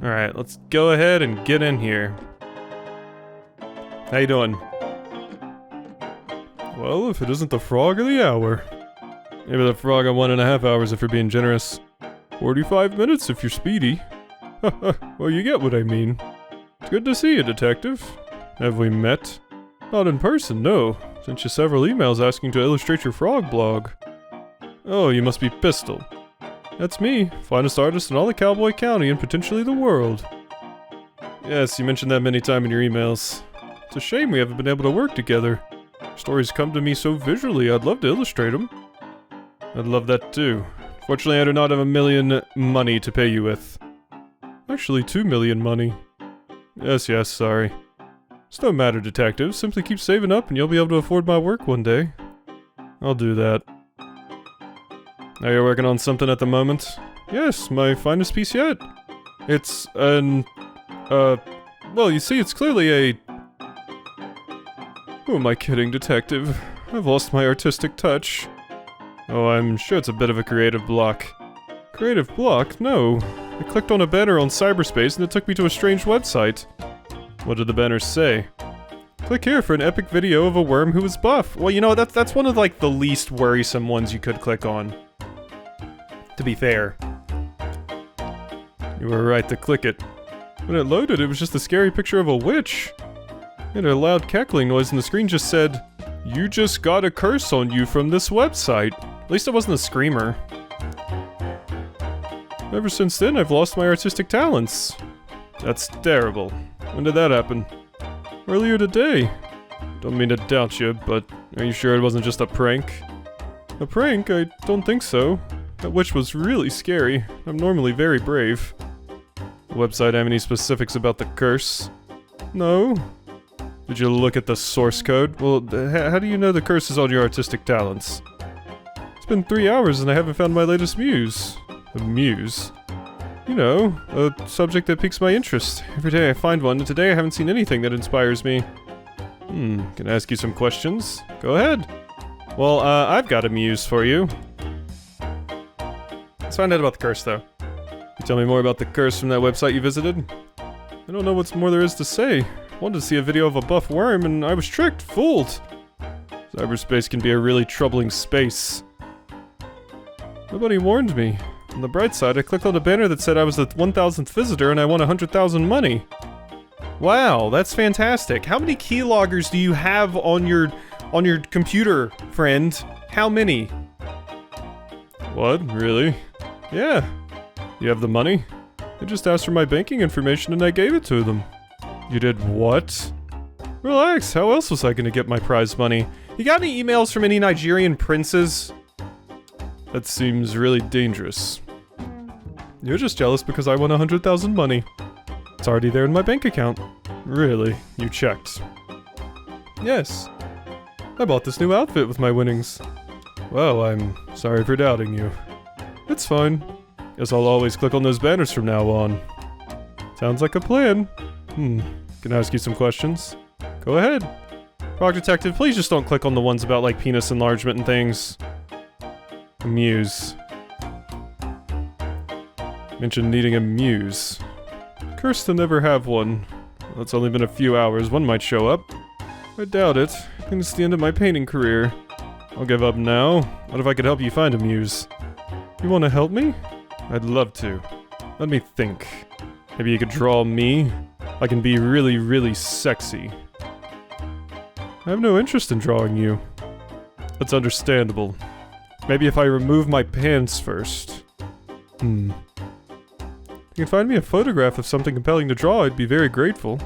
Alright, let's go ahead and get in here. How you doing? Well, if it isn't the frog of the hour. Maybe the frog of 1.5 hours if you're being generous. 45 minutes if you're speedy. Well, you get what I mean. It's good to see you, Detective. Have we met? Not in person, no. Sent you several emails asking to illustrate your frog blog. Oh, you must be Pistol. That's me, finest artist in all of Cowboy County and potentially the world. Yes, you mentioned that many times in your emails. It's a shame we haven't been able to work together. Stories come to me so visually, I'd love to illustrate them. I'd love that too. Fortunately, I do not have $1 million money to pay you with. Actually, 2 million money. Yes, sorry. It's no matter, Detective. Simply keep saving up and you'll be able to afford my work one day. I'll do that. Now you're working on something at the moment? Yes, my finest piece yet. It's an... well, you see, it's clearly a... Who am I kidding, Detective? I've lost my artistic touch. Oh, I'm sure it's a bit of a creative block. Creative block? No. I clicked on a banner on cyberspace and it took me to a strange website. What did the banner say? Click here for an epic video of a worm who is buff. Well, you know, that's one of, like, the least worrisome ones you could click on. To be fair. You were right to click it. When it loaded, it was just a scary picture of a witch. It had a loud cackling noise and the screen just said, "You just got a curse on you from this website." At least it wasn't a screamer. Ever since then, I've lost my artistic talents. That's terrible. When did that happen? Earlier today. Don't mean to doubt you, but are you sure it wasn't just a prank? A prank? I don't think so. That witch was really scary. I'm normally very brave. The website have any specifics about the curse? No. Did you look at the source code? Well, how do you know the curse is on your artistic talents? It's been 3 hours and I haven't found my latest muse. A muse? You know, a subject that piques my interest. Every day I find one, and today I haven't seen anything that inspires me. Can I ask you some questions? Go ahead. Well, I've got a muse for you. Let's find out about the curse, though. You tell me more about the curse from that website you visited? I don't know what's more there is to say. I wanted to see a video of a buff worm, and I was tricked, fooled. Cyberspace can be a really troubling space. Nobody warned me. On the bright side, I clicked on a banner that said I was the 1,000th visitor and I won 100,000 money. Wow, that's fantastic. How many keyloggers do you have on your computer, friend? How many? What? Really? Yeah. You have the money? They just asked for my banking information and I gave it to them. You did what? Relax, how else was I gonna get my prize money? You got any emails from any Nigerian princes? That seems really dangerous. You're just jealous because I won 100,000 money. It's already there in my bank account. Really? You checked? Yes. I bought this new outfit with my winnings. Well, I'm sorry for doubting you. It's fine. Guess I'll always click on those banners from now on. Sounds like a plan. Can I ask you some questions? Go ahead. Frog Detective, please just don't click on the ones about, like, penis enlargement and things. Muse. Mentioned needing a muse. Cursed to never have one. Well, it's only been a few hours, one might show up. I doubt it. I think it's the end of my painting career. I'll give up now. What if I could help you find a muse? You want to help me? I'd love to. Let me think. Maybe you could draw me? I can be really, really sexy. I have no interest in drawing you. That's understandable. Maybe if I remove my pants first. You can find me a photograph of something compelling to draw, I'd be very grateful.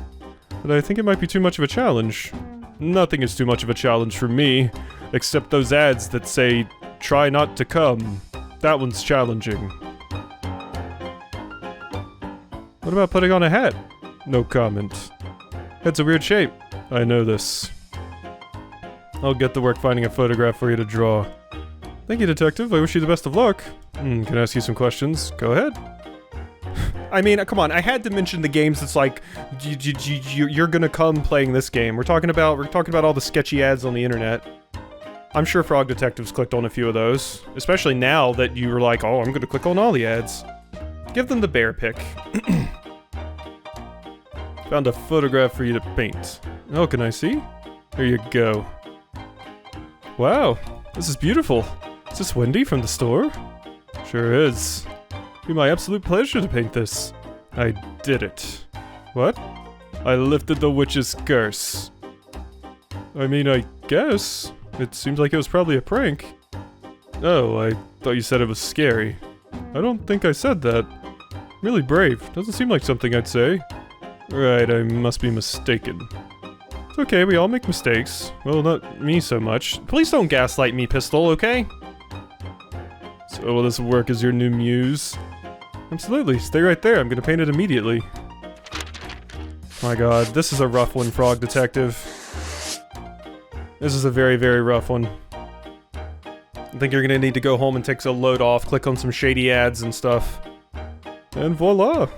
But I think it might be too much of a challenge. Nothing is too much of a challenge for me, except those ads that say, "Try not to come." That one's challenging. What about putting on a hat? No comment. It's a weird shape. I know this. I'll get to work finding a photograph for you to draw. Thank you, Detective. I wish you the best of luck. Can I ask you some questions? Go ahead. I mean, come on, I had to mention the games that's like, you're gonna come playing this game. We're talking about all the sketchy ads on the internet. I'm sure Frog Detectives clicked on a few of those, especially now that you were like, oh, I'm gonna click on all the ads. Give them the bear pick. Found a photograph for you to paint. Oh, can I see? Here you go. Wow, this is beautiful. Is this Wendy from the store? Sure is. It'd be my absolute pleasure to paint this. I did it. What? I lifted the witch's curse. I mean, I guess. It seems like it was probably a prank. Oh, I thought you said it was scary. I don't think I said that. Really brave. Doesn't seem like something I'd say. Right, I must be mistaken. It's okay, we all make mistakes. Well, not me so much. Please don't gaslight me, Pistol, okay? So will this work as your new muse? Absolutely, stay right there, I'm gonna paint it immediately. My god, this is a rough one, Frog Detective. This is a very, very rough one. I think you're gonna need to go home and take a load off, click on some shady ads and stuff. And voila!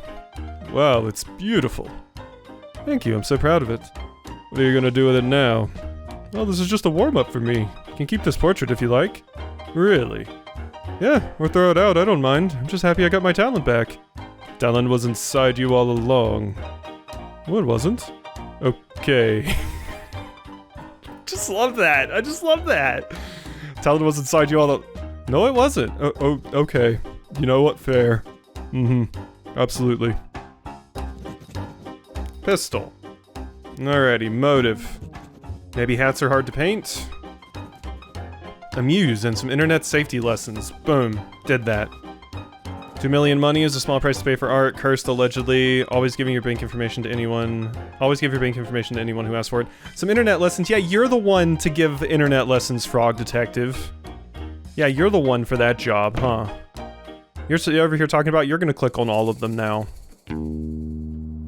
Wow, it's beautiful. Thank you, I'm so proud of it. What are you gonna do with it now? Well, this is just a warm-up for me. You can keep this portrait if you like. Really? Yeah, or throw it out, I don't mind. I'm just happy I got my talent back. Talent was inside you all along. Well, it wasn't. Okay. Just love that. I just love that. Talent was inside you all the... No, it wasn't. Oh, okay. You know what? Fair. Absolutely. Pistol. Alrighty, motive. Maybe hats are hard to paint? A muse and some internet safety lessons. Boom. Did that. 2 million money is a small price to pay for art. Cursed, allegedly. Always giving your bank information to anyone. Always give your bank information to anyone who asks for it. Some internet lessons. Yeah, you're the one to give internet lessons, Frog Detective. Yeah, you're the one for that job, huh? You're over here talking about you're gonna click on all of them now.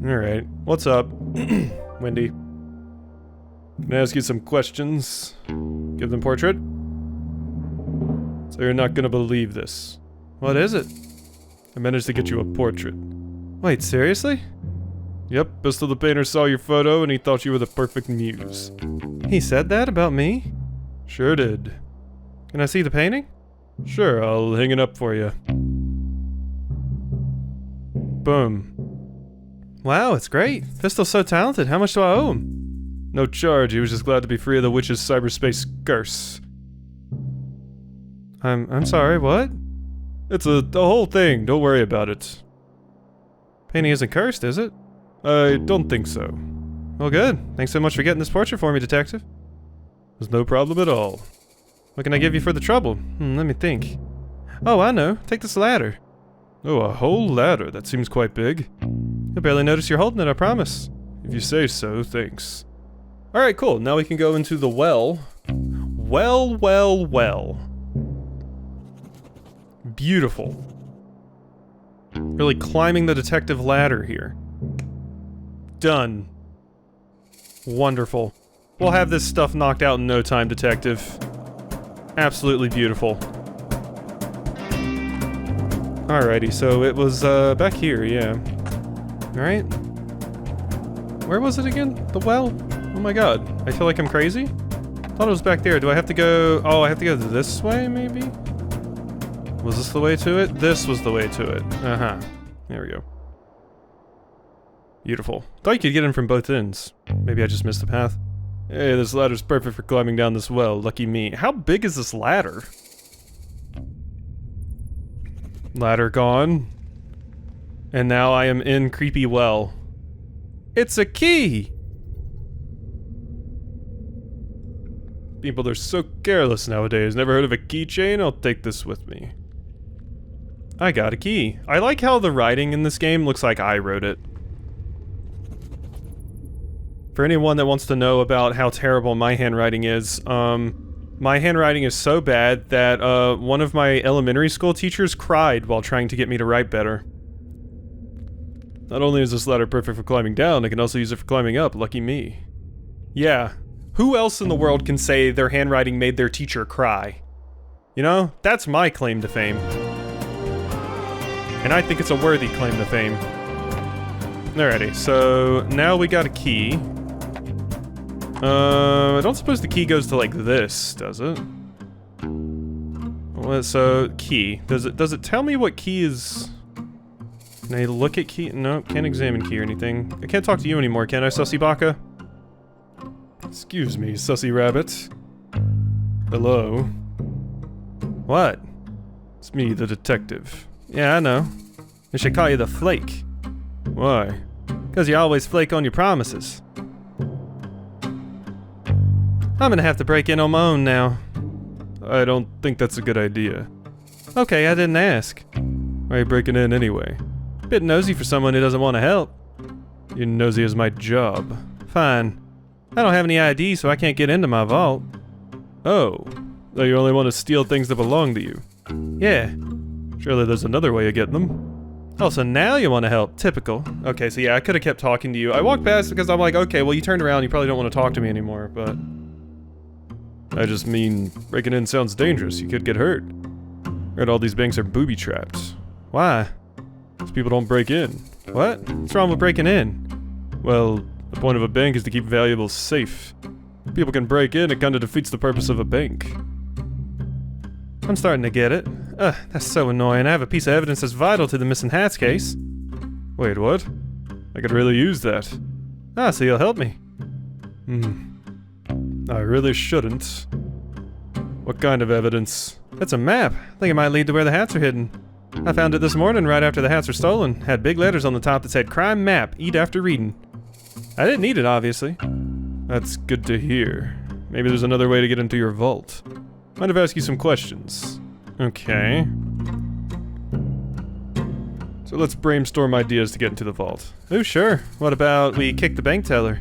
Alright. What's up? Wendy. Can I ask you some questions? Give them portrait? So you're not gonna believe this. What is it? I managed to get you a portrait. Wait, seriously? Yep, Pistol the painter saw your photo and he thought you were the perfect muse. He said that about me? Sure did. Can I see the painting? Sure, I'll hang it up for you. Boom. Wow, it's great. Pistol's so talented. How much do I owe him? No charge, he was just glad to be free of the witch's cyberspace curse. I'm sorry, what? It's the whole thing, don't worry about it. Painting isn't cursed, is it? I don't think so. Well, good. Thanks so much for getting this portrait for me, Detective. There's no problem at all. What can I give you for the trouble? Let me think. Oh, I know. Take this ladder. Oh, a whole ladder? That seems quite big. You'll barely notice you're holding it, I promise. If you say so, thanks. Alright, cool. Now we can go into the well. Well. Beautiful. Really climbing the detective ladder here. Done. Wonderful. We'll have this stuff knocked out in no time, Detective. Absolutely beautiful. Alrighty, so it was back here, yeah. Alright. Where was it again? The well? Oh my god. I feel like I'm crazy? Thought it was back there. Do I have to go... Oh, I have to go this way, maybe? Was this the way to it? This was the way to it. Uh-huh. There we go. Beautiful. Thought you could get in from both ends. Maybe I just missed the path. Hey, this ladder's perfect for climbing down this well. Lucky me. How big is this ladder? Ladder gone. And now I am in creepy well. It's a key! People are so careless nowadays. Never heard of a keychain? I'll take this with me. I got a key. I like how the writing in this game looks like I wrote it. For anyone that wants to know about how terrible my handwriting is, my handwriting is so bad that one of my elementary school teachers cried while trying to get me to write better. Not only is this ladder perfect for climbing down, I can also use it for climbing up. Lucky me. Yeah. Who else in the world can say their handwriting made their teacher cry? You know, that's my claim to fame. And I think it's a worthy claim to fame. Alrighty, so now we got a key. I don't suppose the key goes to like this, does it? Well, so, key. Does it tell me what key is... Can I look at key? No, can't examine key or anything. I can't talk to you anymore, can I, Sussy Baka? Excuse me, Sussy Rabbit. Hello? What? It's me, the detective. Yeah, I know. They should call you the Flake. Why? 'Cause you always flake on your promises. I'm gonna have to break in on my own now. I don't think that's a good idea. Okay, I didn't ask. Why are you breaking in anyway? Bit nosy for someone who doesn't want to help. You're nosy as my job. Fine. I don't have any ID, so I can't get into my vault. Oh. So you only want to steal things that belong to you? Yeah. Surely there's another way of getting them. Oh, so now you want to help. Typical. Okay, so yeah, I could have kept talking to you. I walked past because I'm like, okay, well you turned around, you probably don't want to talk to me anymore, but... I just mean, breaking in sounds dangerous. You could get hurt. Heard all these banks are booby-trapped. Why? Because people don't break in. What? What's wrong with breaking in? Well, the point of a bank is to keep valuables safe. If people can break in, it kinda defeats the purpose of a bank. I'm starting to get it. Ugh, that's so annoying. I have a piece of evidence that's vital to the missing hats case. Wait, what? I could really use that. Ah, so you'll help me. I really shouldn't. What kind of evidence? It's a map. I think it might lead to where the hats are hidden. I found it this morning right after the hats were stolen. Had big letters on the top that said, "Crime Map, eat after reading." I didn't need it, obviously. That's good to hear. Maybe there's another way to get into your vault. Mind if I ask you some questions? Okay. So let's brainstorm ideas to get into the vault. Oh, sure. What about we kick the bank teller?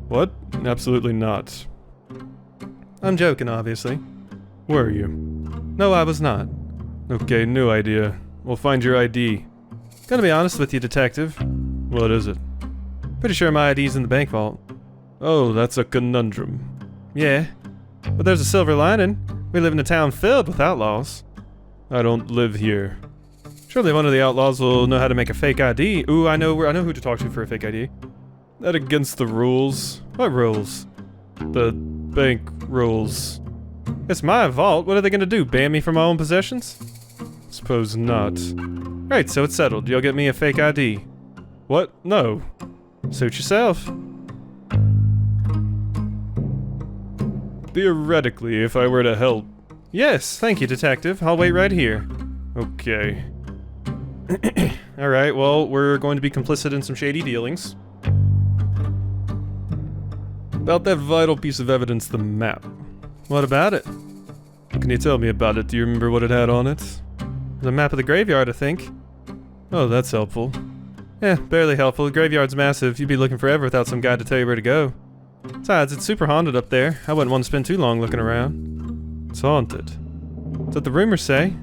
What? Absolutely not. I'm joking, obviously. Were you? No, I was not. Okay, new idea. We'll find your ID. Gonna be honest with you, detective. What is it? Pretty sure my ID's in the bank vault. Oh, that's a conundrum. Yeah. But there's a silver lining. We live in a town filled with outlaws. I don't live here. Surely one of the outlaws will know how to make a fake ID. Ooh, I know who to talk to for a fake ID. That against the rules. What rules? The bank rules. It's my vault. What are they gonna do? Ban me from my own possessions? Suppose not. Right, so it's settled. You'll get me a fake ID. What? No. Suit yourself. Theoretically, if I were to help. Yes, thank you, detective. I'll wait right here. Okay. Alright, well, we're going to be complicit in some shady dealings. About that vital piece of evidence, the map. What about it? What can you tell me about it? Do you remember what it had on it? The map of the graveyard, I think. Oh, that's helpful. Eh, barely helpful. The graveyard's massive. You'd be looking forever without some guide to tell you where to go. Besides, it's super haunted up there. I wouldn't want to spend too long looking around. It's haunted. That's what the rumors say.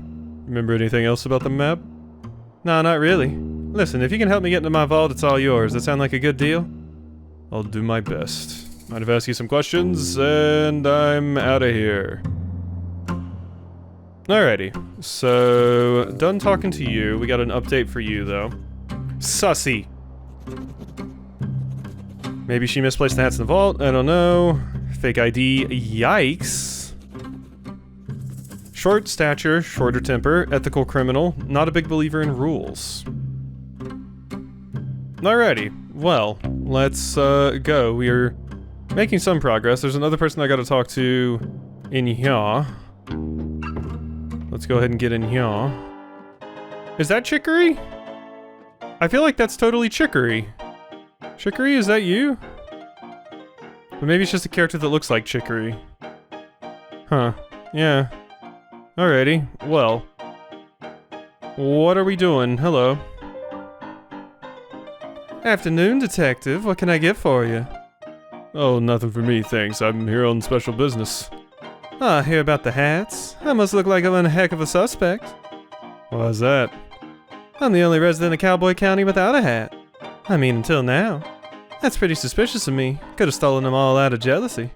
Remember anything else about the map? No, not really. Listen, if you can help me get into my vault, it's all yours. That sound like a good deal? I'll do my best. Mind if I ask you some questions? And I'm out of here. Alrighty. So, done talking to you. We got an update for you, though. Sussy. Maybe she misplaced the hats in the vault. I don't know. Fake ID. Yikes. Short stature, shorter temper, ethical criminal, not a big believer in rules. Alrighty. Well, let's go. We're making some progress. There's another person I gotta talk to in here. Let's go ahead and get in here. Is that Chicory? I feel like that's totally Chicory. Chicory, is that you? But maybe it's just a character that looks like Chicory. Huh. Yeah. Alrighty. Well. What are we doing? Hello. Afternoon, detective. What can I get for you? Oh, nothing for me, thanks. I'm here on special business. Ah, hear about the hats? I must look like I'm a heck of a suspect. Why's that? I'm the only resident of Cowboy County without a hat. I mean, until now. That's pretty suspicious of me. Could have stolen them all out of jealousy.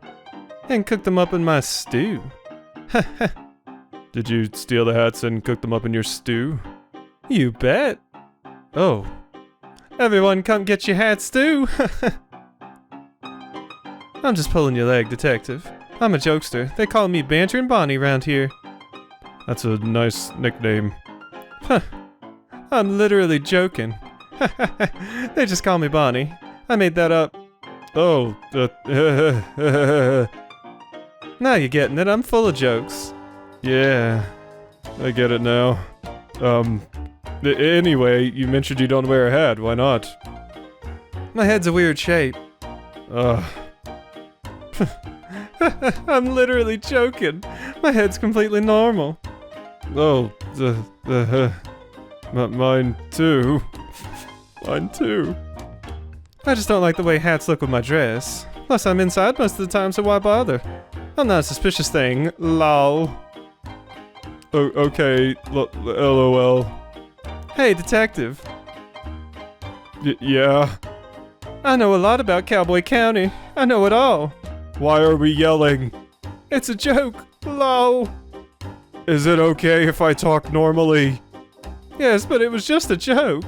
And cooked them up in my stew. Did you steal the hats and cook them up in your stew? You bet. Oh. Everyone come get your hats too. I'm just pulling your leg, Detective. I'm a jokester. They call me Banter and Bonnie around here. That's a nice nickname. Huh. I'm literally joking. They just call me Bonnie. I made that up. Oh, now you're getting it. I'm full of jokes. Yeah, I get it now. Anyway, you mentioned you don't wear a hat. Why not? My head's a weird shape. I'm literally joking. My head's completely normal. Oh, mine too. Mine too. I just don't like the way hats look with my dress. Plus, I'm inside most of the time, so why bother? I'm not a suspicious thing. Lol. Oh, okay. LOL. Hey, Detective. Yeah? I know a lot about Cowboy County. I know it all. Why are we yelling? It's a joke. Lol. Is it okay if I talk normally? Yes, but it was just a joke.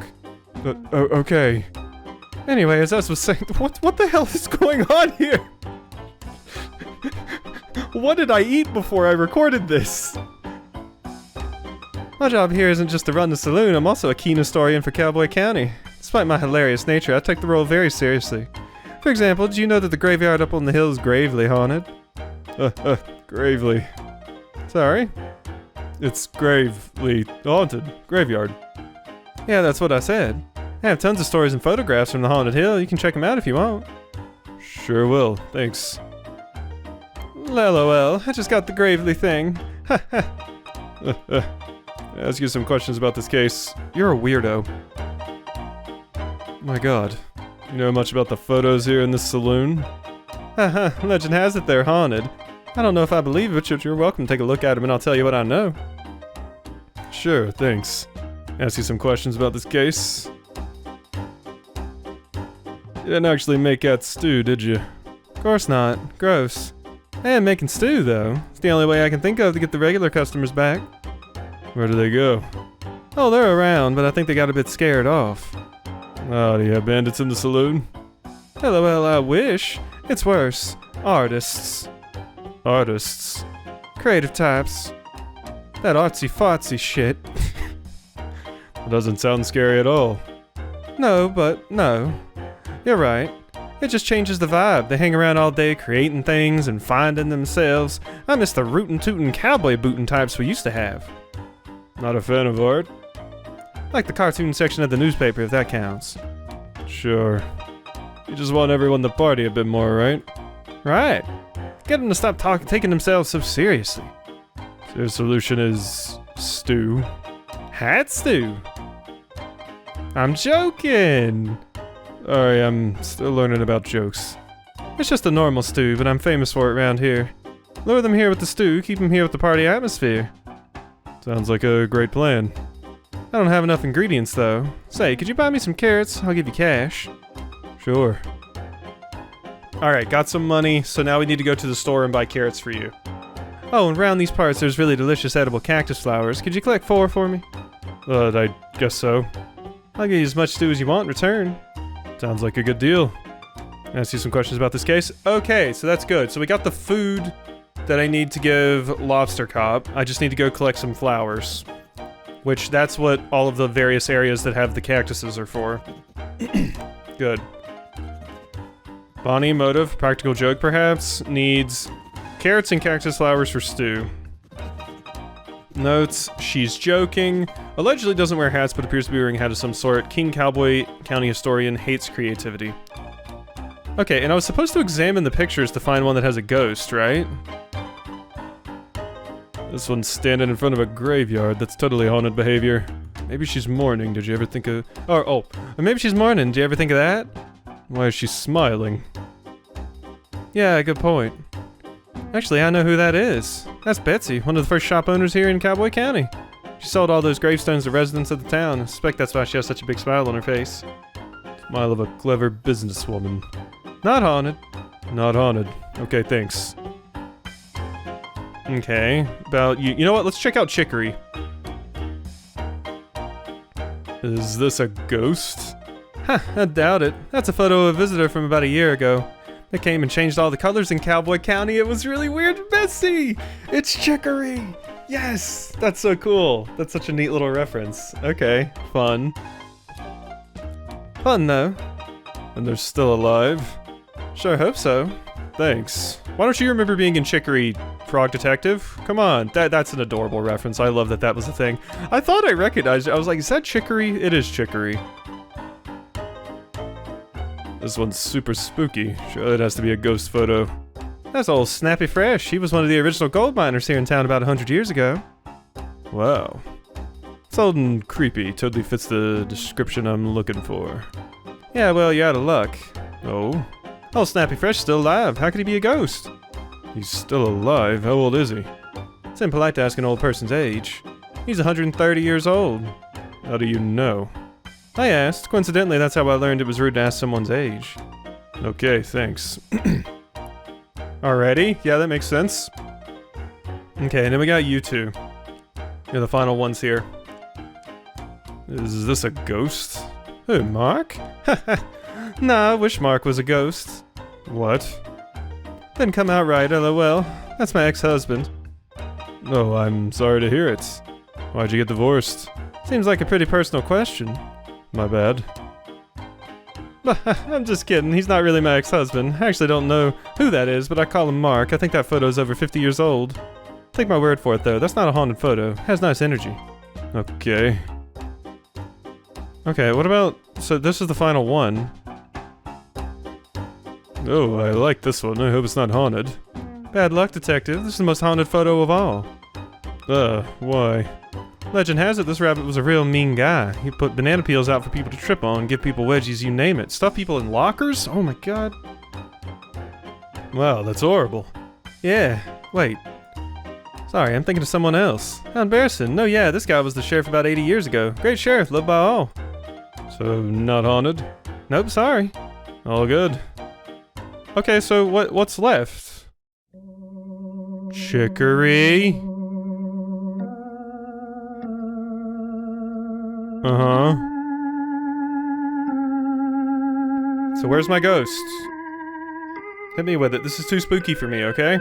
Okay. Anyway, as I was saying, what the hell is going on here? What did I eat before I recorded this? My job here isn't just to run the saloon, I'm also a keen historian for Cowboy County. Despite my hilarious nature, I take the role very seriously. For example, did you know that the graveyard up on the hill is gravely haunted? Gravely. Sorry? It's gravely haunted. Graveyard. Yeah, that's what I said. I have tons of stories and photographs from the haunted hill. You can check them out if you want. Sure will. Thanks. LOL. I just got the gravely thing. Ask you some questions about this case. You're a weirdo. My god. You know much about the photos here in this saloon? Haha, legend has it they're haunted. I don't know if I believe it, but you're welcome to take a look at them and I'll tell you what I know. Sure, thanks. Ask you some questions about this case. You didn't actually make that stew, did you? Of course not. Gross. I am making stew, though. It's the only way I can think of to get the regular customers back. Where do they go? Oh, they're around, but I think they got a bit scared off. Oh, do you have bandits in the saloon? LOL, I wish. It's worse. Artists. Artists. Creative types. That artsy-fartsy shit. It doesn't sound scary at all. No, but no. You're right. It just changes the vibe. They hang around all day creating things and finding themselves. I miss the rootin' tootin' cowboy bootin' types we used to have. Not a fan of art? Like the cartoon section of the newspaper, if that counts. Sure. You just want everyone to party a bit more, right? Right. Get them to stop taking themselves so seriously. So your solution is stew. Hat stew. I'm joking. Sorry, I'm still learning about jokes. It's just a normal stew, but I'm famous for it around here. Lure them here with the stew, keep them here with the party atmosphere. Sounds like a great plan. I don't have enough ingredients, though. Say, could you buy me some carrots? I'll give you cash. Sure. Alright, got some money, so now we need to go to the store and buy carrots for you. Oh, and around these parts there's really delicious edible cactus flowers. Could you collect 4 for me? I guess so. I'll give you as much stew as you want in return. Sounds like a good deal. Ask you some questions about this case. Okay, so that's good. So we got the food that I need to give Lobster Cop. I just need to go collect some flowers. Which, that's what all of the various areas that have the cactuses are for. Good. Bonnie, motive, practical joke perhaps, needs carrots and cactus flowers for stew. Notes, she's joking. Allegedly doesn't wear hats, but appears to be wearing a hat of some sort. King Cowboy County historian hates creativity. Okay, and I was supposed to examine the pictures to find one that has a ghost, right? This one's standing in front of a graveyard. That's totally haunted behavior. Maybe she's mourning. Did you ever think of... Or maybe she's mourning. Did you ever think of that? Why is she smiling? Yeah, good point. Actually, I know who that is. That's Betsy, one of the first shop owners here in Cowboy County. She sold all those gravestones to residents of the town. I suspect that's why she has such a big smile on her face. Smile of a clever businesswoman. Not haunted. Not haunted. Okay, thanks. Okay, about you. You know what? Let's check out Chicory. Is this a ghost? Huh, I doubt it. That's a photo of a visitor from about a year ago. They came and changed all the colors in Cowboy County. It was really weird and messy. It's Chicory. Yes, that's so cool. That's such a neat little reference. Okay, fun. Fun though. And they're still alive. Sure hope so. Thanks. Why don't you remember being in Chicory, Frog Detective? Come on, that's an adorable reference. I love that that was a thing. I thought I recognized it. I was like, is that Chicory? It is Chicory. This one's super spooky. Sure, it has to be a ghost photo. That's old Snappy Fresh. He was one of the original gold miners here in town about 100 years ago. Wow. It's old and creepy. Totally fits the description I'm looking for. Yeah, well, you're out of luck. Oh? Oh, Snappy Fresh still alive. How could he be a ghost? He's still alive? How old is he? It's impolite to ask an old person's age. He's 130 years old. How do you know? I asked. Coincidentally, that's how I learned it was rude to ask someone's age. Okay, thanks. Alrighty, yeah, that makes sense. Okay, and then we got you two. You're the final ones here. Is this a ghost? Who, Mark? Nah, I wish Mark was a ghost. What? Didn't come out right, lol. That's my ex-husband. Oh, I'm sorry to hear it. Why'd you get divorced? Seems like a pretty personal question. My bad. I'm just kidding, he's not really my ex-husband. I actually don't know who that is, but I call him Mark. I think that photo's over 50 years old. Take my word for it though, that's not a haunted photo. It has nice energy. Okay. Okay, what about... So this is the final one. Oh, I like this one. I hope it's not haunted. Bad luck, detective. This is the most haunted photo of all. Why? Legend has it this rabbit was a real mean guy. He put banana peels out for people to trip on, give people wedgies, you name it. Stuff people in lockers? Oh my god. Wow, that's horrible. Yeah, wait. Sorry, I'm thinking of someone else. How embarrassing. No, yeah, this guy was the sheriff about 80 years ago. Great sheriff, loved by all. So, not haunted? Nope, sorry. All good. Okay, so what's left? Chicory? Uh-huh. So where's my ghost? Hit me with it. This is too spooky for me, okay?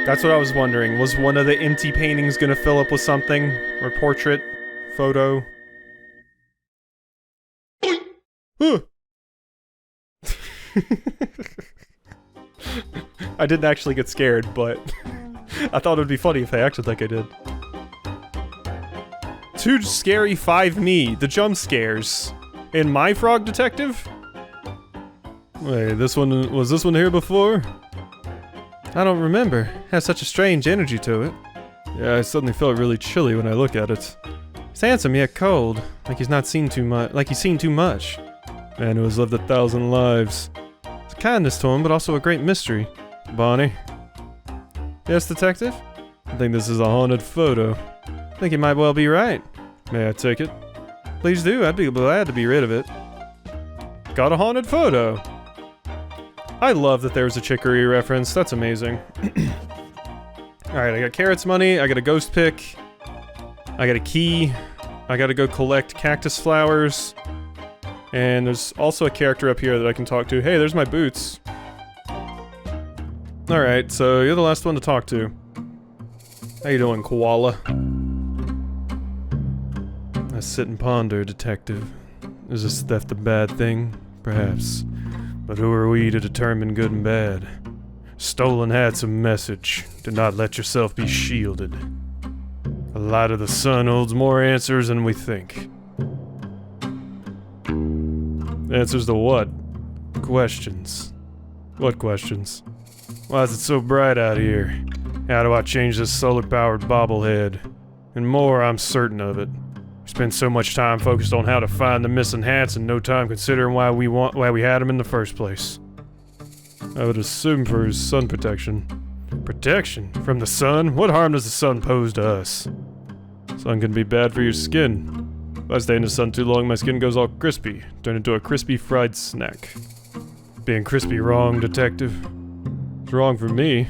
That's what I was wondering. Was one of the empty paintings gonna fill up with something? Or portrait? Photo? Huh. I didn't actually get scared, but I thought it would be funny if I acted like I did. Too scary 5 me, the jump scares. In my Frog Detective? Wait, was this one here before? I don't remember. It has such a strange energy to it. Yeah, I suddenly felt really chilly when I look at it. He's handsome yet cold, like he's seen too much. Man who has lived 1,000 lives. It's a kindness to him, but also a great mystery. Bonnie? Yes, detective? I think this is a haunted photo. I think you might well be right. May I take it? Please do, I'd be glad to be rid of it. Got a haunted photo! I love that there's a Chicory reference, that's amazing. Alright, I got Carrot's money, I got a ghost pick, I got a key, I gotta go collect cactus flowers, and there's also a character up here that I can talk to. Hey, there's my boots. Alright, so you're the last one to talk to. How you doing, koala? I sit and ponder, detective. Is this theft a bad thing? Perhaps. But who are we to determine good and bad? Stolen hat's a message. Do not let yourself be shielded. The light of the sun holds more answers than we think. Answers to what? Questions. What questions? Why is it so bright out here? How do I change this solar-powered bobblehead? And more, I'm certain of it. We spend so much time focused on how to find the missing hats and no time considering why we had them in the first place. I would assume for his sun protection. Protection? From the sun? What harm does the sun pose to us? Sun can be bad for your skin. If I stay in the sun too long, my skin goes all crispy. Turn into a crispy fried snack. Being crispy wrong, detective? It's wrong for me.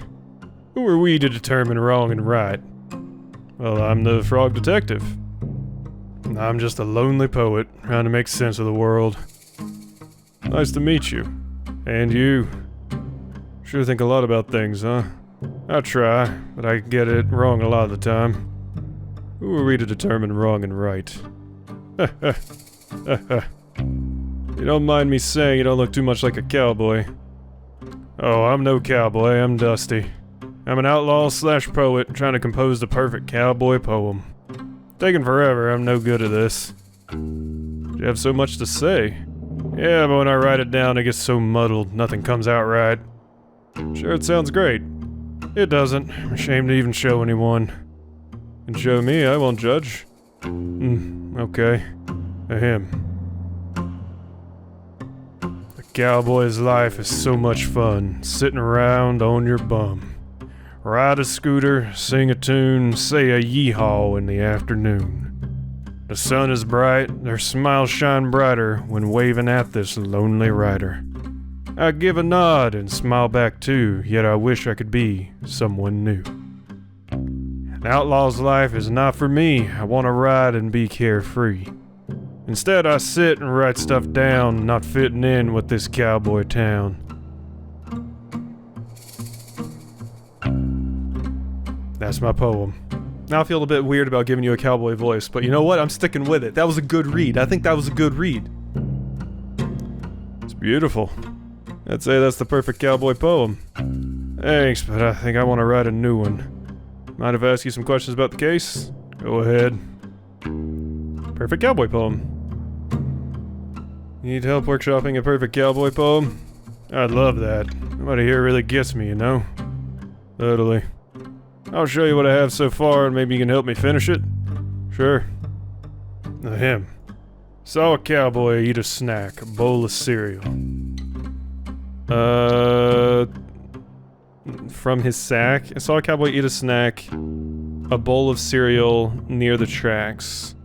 Who are we to determine wrong and right? Well, I'm the frog detective. I'm just a lonely poet trying to make sense of the world. Nice to meet you. And you. Sure think a lot about things, huh? I try, but I get it wrong a lot of the time. Who are we to determine wrong and right? You don't mind me saying you don't look too much like a cowboy. Oh, I'm no cowboy, I'm Dusty. I'm an outlaw/poet trying to compose the perfect cowboy poem. Taking forever, I'm no good at this. You have so much to say. Yeah, but when I write it down, it gets so muddled, nothing comes out right. Sure, it sounds great. It doesn't. I'm ashamed to even show anyone. And show me, I won't judge. Okay. Ahem. A cowboy's life is so much fun, sitting around on your bum. Ride a scooter, sing a tune, say a yee-haw in the afternoon. The sun is bright, their smiles shine brighter when waving at this lonely rider. I give a nod and smile back too, yet I wish I could be someone new. An outlaw's life is not for me, I want to ride and be carefree. Instead I sit and write stuff down, not fitting in with this cowboy town. That's my poem. Now I feel a bit weird about giving you a cowboy voice, but you know what? I'm sticking with it. That was a good read. I think that was a good read. It's beautiful. I'd say that's the perfect cowboy poem. Thanks, but I think I want to write a new one. Mind if I ask you some questions about the case? Go ahead. Perfect cowboy poem. Need help workshopping a perfect cowboy poem? I'd love that. Nobody here really gets me, you know? Totally. I'll show you what I have so far and maybe you can help me finish it? Sure. Ahem. Saw a cowboy eat a snack, a bowl of cereal. From his sack? I saw a cowboy eat a snack, a bowl of cereal near the tracks.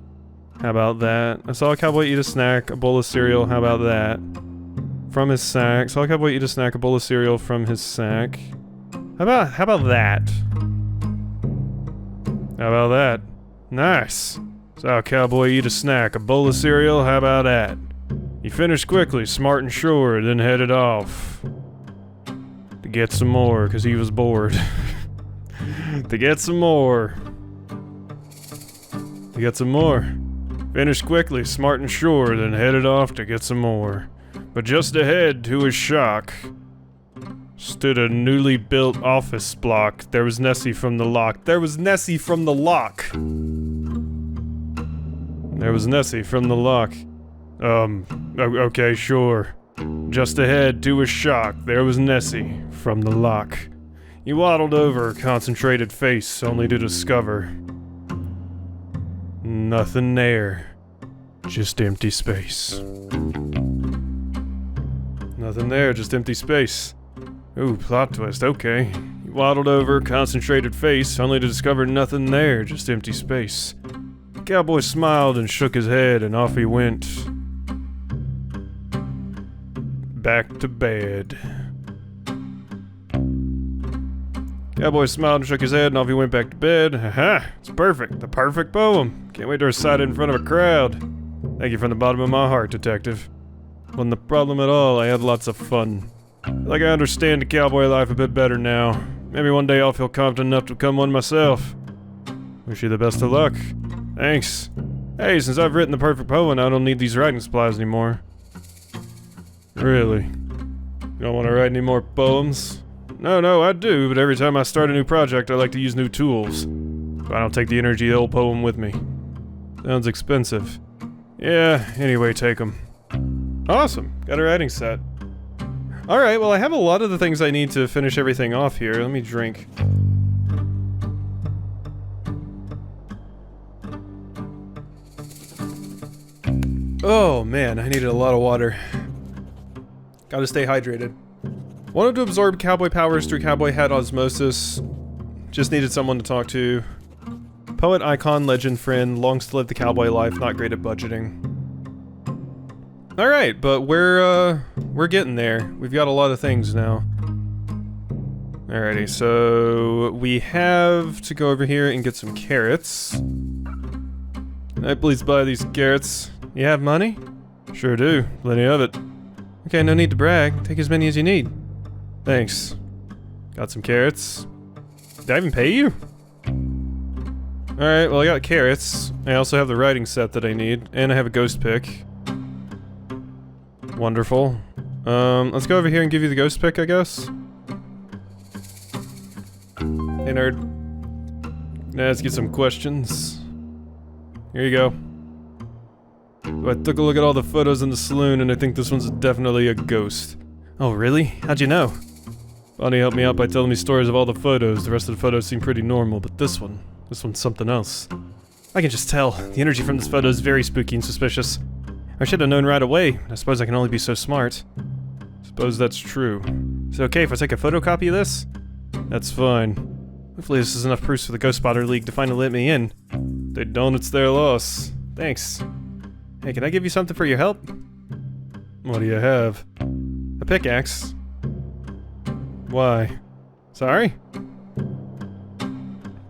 How about that? I saw a cowboy eat a snack, a bowl of cereal, how about that? From his sack. Saw a cowboy eat a snack, a bowl of cereal from his sack. How about that? How about that? Nice. Saw a cowboy eat a snack, a bowl of cereal, how about that? He finished quickly, smart and sure, then headed off. To get some more, cause he was bored. To get some more. To get some more. Finished quickly, smart and sure, then headed off to get some more. But just ahead, to his shock, stood a newly built office block. There was Nessie from the lock. There was Nessie from the lock. There was Nessie from the lock. Okay, sure. Just ahead, to his shock, there was Nessie from the lock. He waddled over, concentrated face, only to discover nothing there. Just empty space. Nothing there, just empty space. Ooh, plot twist, okay. He waddled over, concentrated face, only to discover nothing there, just empty space. The cowboy smiled and shook his head, and off he went. Back to bed. Cowboy smiled and shook his head, and off he went back to bed. Haha, it's perfect, the perfect poem. Can't wait to recite it in front of a crowd. Thank you from the bottom of my heart, Detective. Wasn't the problem at all, I had lots of fun. I feel like I understand the cowboy life a bit better now. Maybe one day I'll feel confident enough to become one myself. Wish you the best of luck. Thanks. Hey, since I've written the perfect poem, I don't need these writing supplies anymore. Really? You don't want to write any more poems? No, I do, but every time I start a new project, I like to use new tools. But I don't take the energy of the old poem with me. Sounds expensive. Yeah, anyway, take them. Awesome, got a writing set. Alright, well I have a lot of the things I need to finish everything off here. Let me drink. Oh man, I needed a lot of water. Gotta stay hydrated. Wanted to absorb cowboy powers through cowboy hat osmosis. Just needed someone to talk to. Poet, icon, legend, friend, longs to live the cowboy life, not great at budgeting. Alright, but we're getting there. We've got a lot of things now. Alrighty, so we have to go over here and get some carrots. Can I please buy these carrots? You have money? Sure do, plenty of it. Okay, no need to brag. Take as many as you need. Thanks. Got some carrots. Did I even pay you? Alright, well I got carrots. I also have the writing set that I need, and I have a ghost pick. Wonderful. Let's go over here and give you the ghost pick, I guess. Hey nerd. Now let's get some questions. Here you go. I took a look at all the photos in the saloon and I think this one's definitely a ghost. Oh really? How'd you know? Bonnie helped me out by telling me stories of all the photos. The rest of the photos seem pretty normal, but this one's something else. I can just tell. The energy from this photo is very spooky and suspicious. I should have known right away. I suppose I can only be so smart. Suppose that's true. Is it okay if I take a photocopy of this? That's fine. Hopefully this is enough proofs for the Ghost Spotter League to finally let me in. If they don't, it's their loss. Thanks. Hey, can I give you something for your help? What do you have? A pickaxe. Why? Sorry?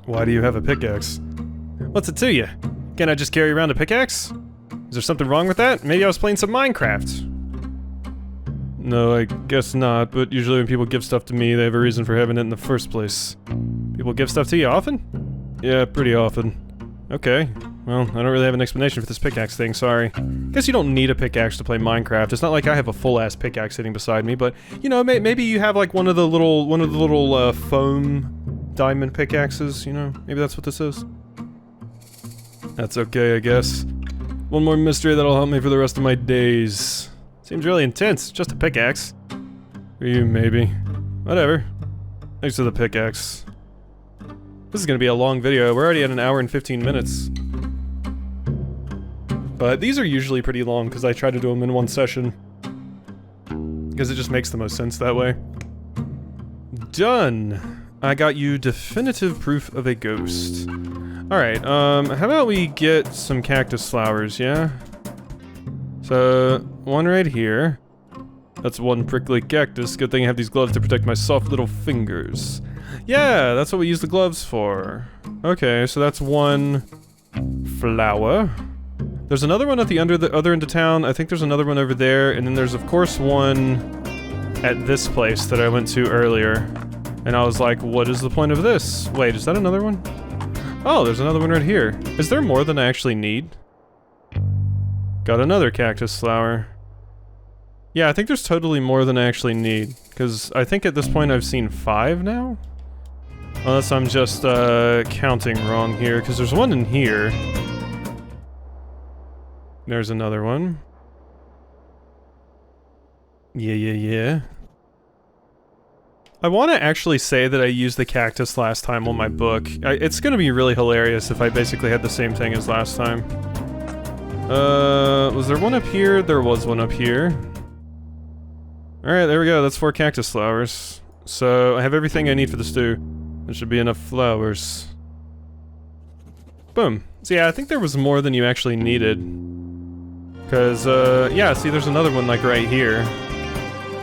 Why do you have a pickaxe? What's it to you? Can't I just carry around a pickaxe? Is there something wrong with that? Maybe I was playing some Minecraft. No, I guess not, but usually when people give stuff to me, they have a reason for having it in the first place. People give stuff to you often? Yeah, pretty often. Okay. Well, I don't really have an explanation for this pickaxe thing, sorry. Guess you don't need a pickaxe to play Minecraft. It's not like I have a full-ass pickaxe sitting beside me, but, you know, maybe you have like one of the little foam diamond pickaxes, you know? Maybe that's what this is. That's okay, I guess. One more mystery that'll help me for the rest of my days. Seems really intense, just a pickaxe. For you, maybe. Whatever. Thanks for the pickaxe. This is gonna be a long video. We're already at an hour and 15 minutes. But these are usually pretty long because I try to do them in one session. Because it just makes the most sense that way. Done! I got you definitive proof of a ghost. Alright, how about we get some cactus flowers, yeah? So, one right here. That's one prickly cactus. Good thing I have these gloves to protect my soft little fingers. Yeah, that's what we use the gloves for. Okay, so that's one flower. There's another one at the other end of town. I think there's another one over there, and then there's of course one at this place that I went to earlier. And I was like, what is the point of this? Wait, is that another one? Oh, there's another one right here. Is there more than I actually need? Got another cactus flower. Yeah, I think there's totally more than I actually need. Because I think at this point I've seen 5 now? Unless I'm just counting wrong here, because there's one in here. There's another one. Yeah. I want to actually say that I used the cactus last time on my book. It's gonna be really hilarious if I basically had the same thing as last time. Was there one up here? There was one up here. Alright, there we go. That's 4 cactus flowers. So, I have everything I need for the stew. There should be enough flowers. Boom. So yeah, I think there was more than you actually needed. Cause, yeah, see there's another one like right here.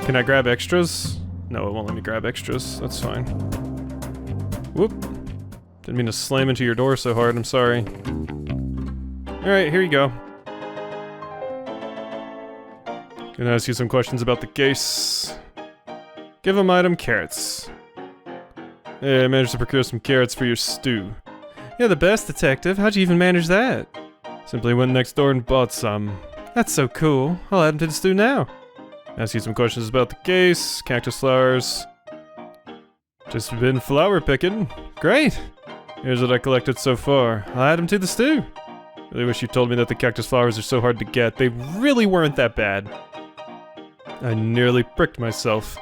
Can I grab extras? No, it won't let me grab extras. That's fine. Whoop. Didn't mean to slam into your door so hard, I'm sorry. Alright, here you go. Gonna ask you some questions about the case. Give them item carrots. Hey, I managed to procure some carrots for your stew. You're the best, detective. How'd you even manage that? Simply went next door and bought some. That's so cool. I'll add them to the stew now. Ask you some questions about the case, cactus flowers. Just been flower picking. Great! Here's what I collected so far. I'll add them to the stew. Really wish you told me that the cactus flowers are so hard to get. They really weren't that bad. I nearly pricked myself.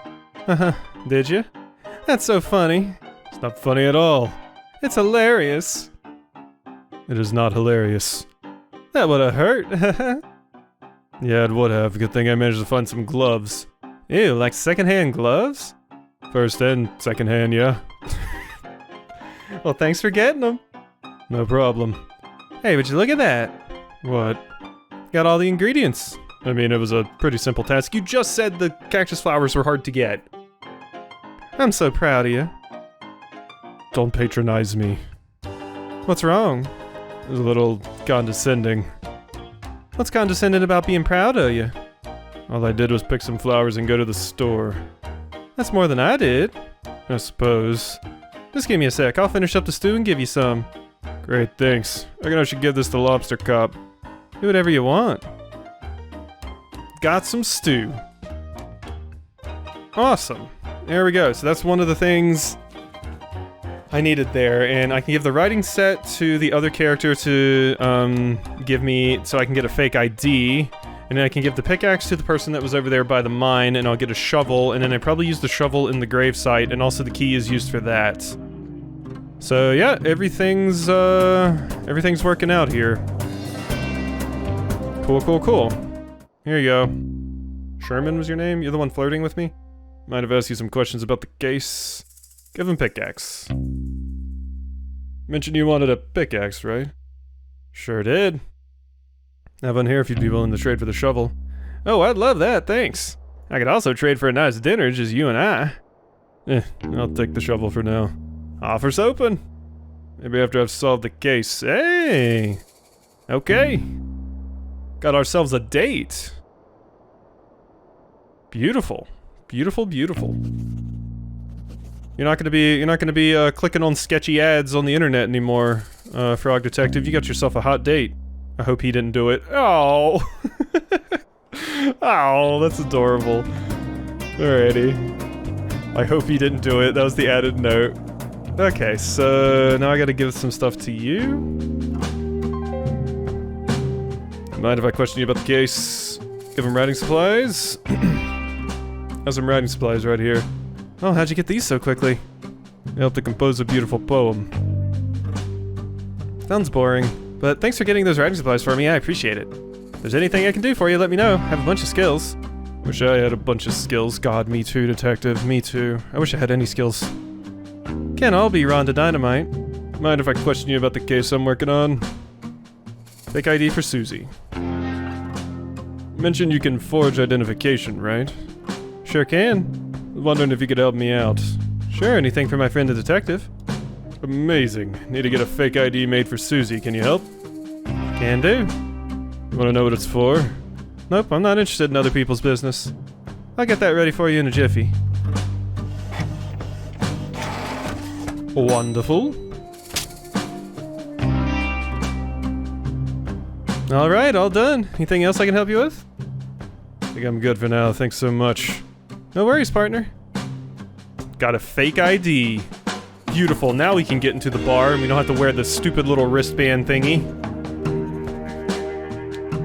Haha, did you? That's so funny. It's not funny at all. It's hilarious. It is not hilarious. That would've hurt. Yeah, it would have. Good thing I managed to find some gloves. Ew, like secondhand gloves? First and secondhand, yeah. Well, thanks for getting them. No problem. Hey, would you look at that? What? Got all the ingredients. I mean, it was a pretty simple task. You just said the cactus flowers were hard to get. I'm so proud of you. Don't patronize me. What's wrong? It was a little condescending. What's condescending about being proud of you? All I did was pick some flowers and go to the store. That's more than I did, I suppose. Just give me a sec, I'll finish up the stew and give you some. Great, thanks. I reckon I should give this to Lobster Cop. Do whatever you want. Got some stew. Awesome. There we go. So that's one of the things I needed there, and I can give the writing set to the other character to give me, so I can get a fake ID, and then I can give the pickaxe to the person that was over there by the mine, and I'll get a shovel, and then I probably use the shovel in the gravesite, and also the key is used for that. So yeah, everything's working out here. Cool, cool, cool. Here you go. Sherman was your name? You're the one flirting with me? Might have asked you some questions about the case. Give him pickaxe. Mentioned you wanted a pickaxe, right? Sure did. Have one here if you'd be willing to trade for the shovel. Oh, I'd love that, thanks. I could also trade for a nice dinner, just you and I. I'll take the shovel for now. Offer's open. Maybe after I've solved the case. Hey! Okay. Got ourselves a date. Beautiful. Beautiful, beautiful. You're not gonna be clicking on sketchy ads on the internet anymore, Frog Detective. You got yourself a hot date. I hope he didn't do it. Oh! Oh, that's adorable. Alrighty. I hope he didn't do it. That was the added note. Okay, so now I gotta give some stuff to you. Mind if I question you about the case? Give him writing supplies. Have some writing supplies right here. Oh, how'd you get these so quickly? I helped to compose a beautiful poem. Sounds boring, but thanks for getting those writing supplies for me, I appreciate it. If there's anything I can do for you, let me know. I have a bunch of skills. Wish I had a bunch of skills. God, me too, Detective, me too. I wish I had any skills. Can't all be Rhonda Dynamite. Mind if I question you about the case I'm working on? Fake ID for Susie. Mentioned you can forge identification, right? Sure can. Wondering if you could help me out. Sure, anything for my friend the detective. Amazing. Need to get a fake ID made for Susie. Can you help? Can do. You wanna know what it's for? Nope, I'm not interested in other people's business. I'll get that ready for you in a jiffy. Wonderful. Alright, all done. Anything else I can help you with? I think I'm good for now, thanks so much. No worries, partner. Got a fake ID. Beautiful, now we can get into the bar and we don't have to wear this stupid little wristband thingy.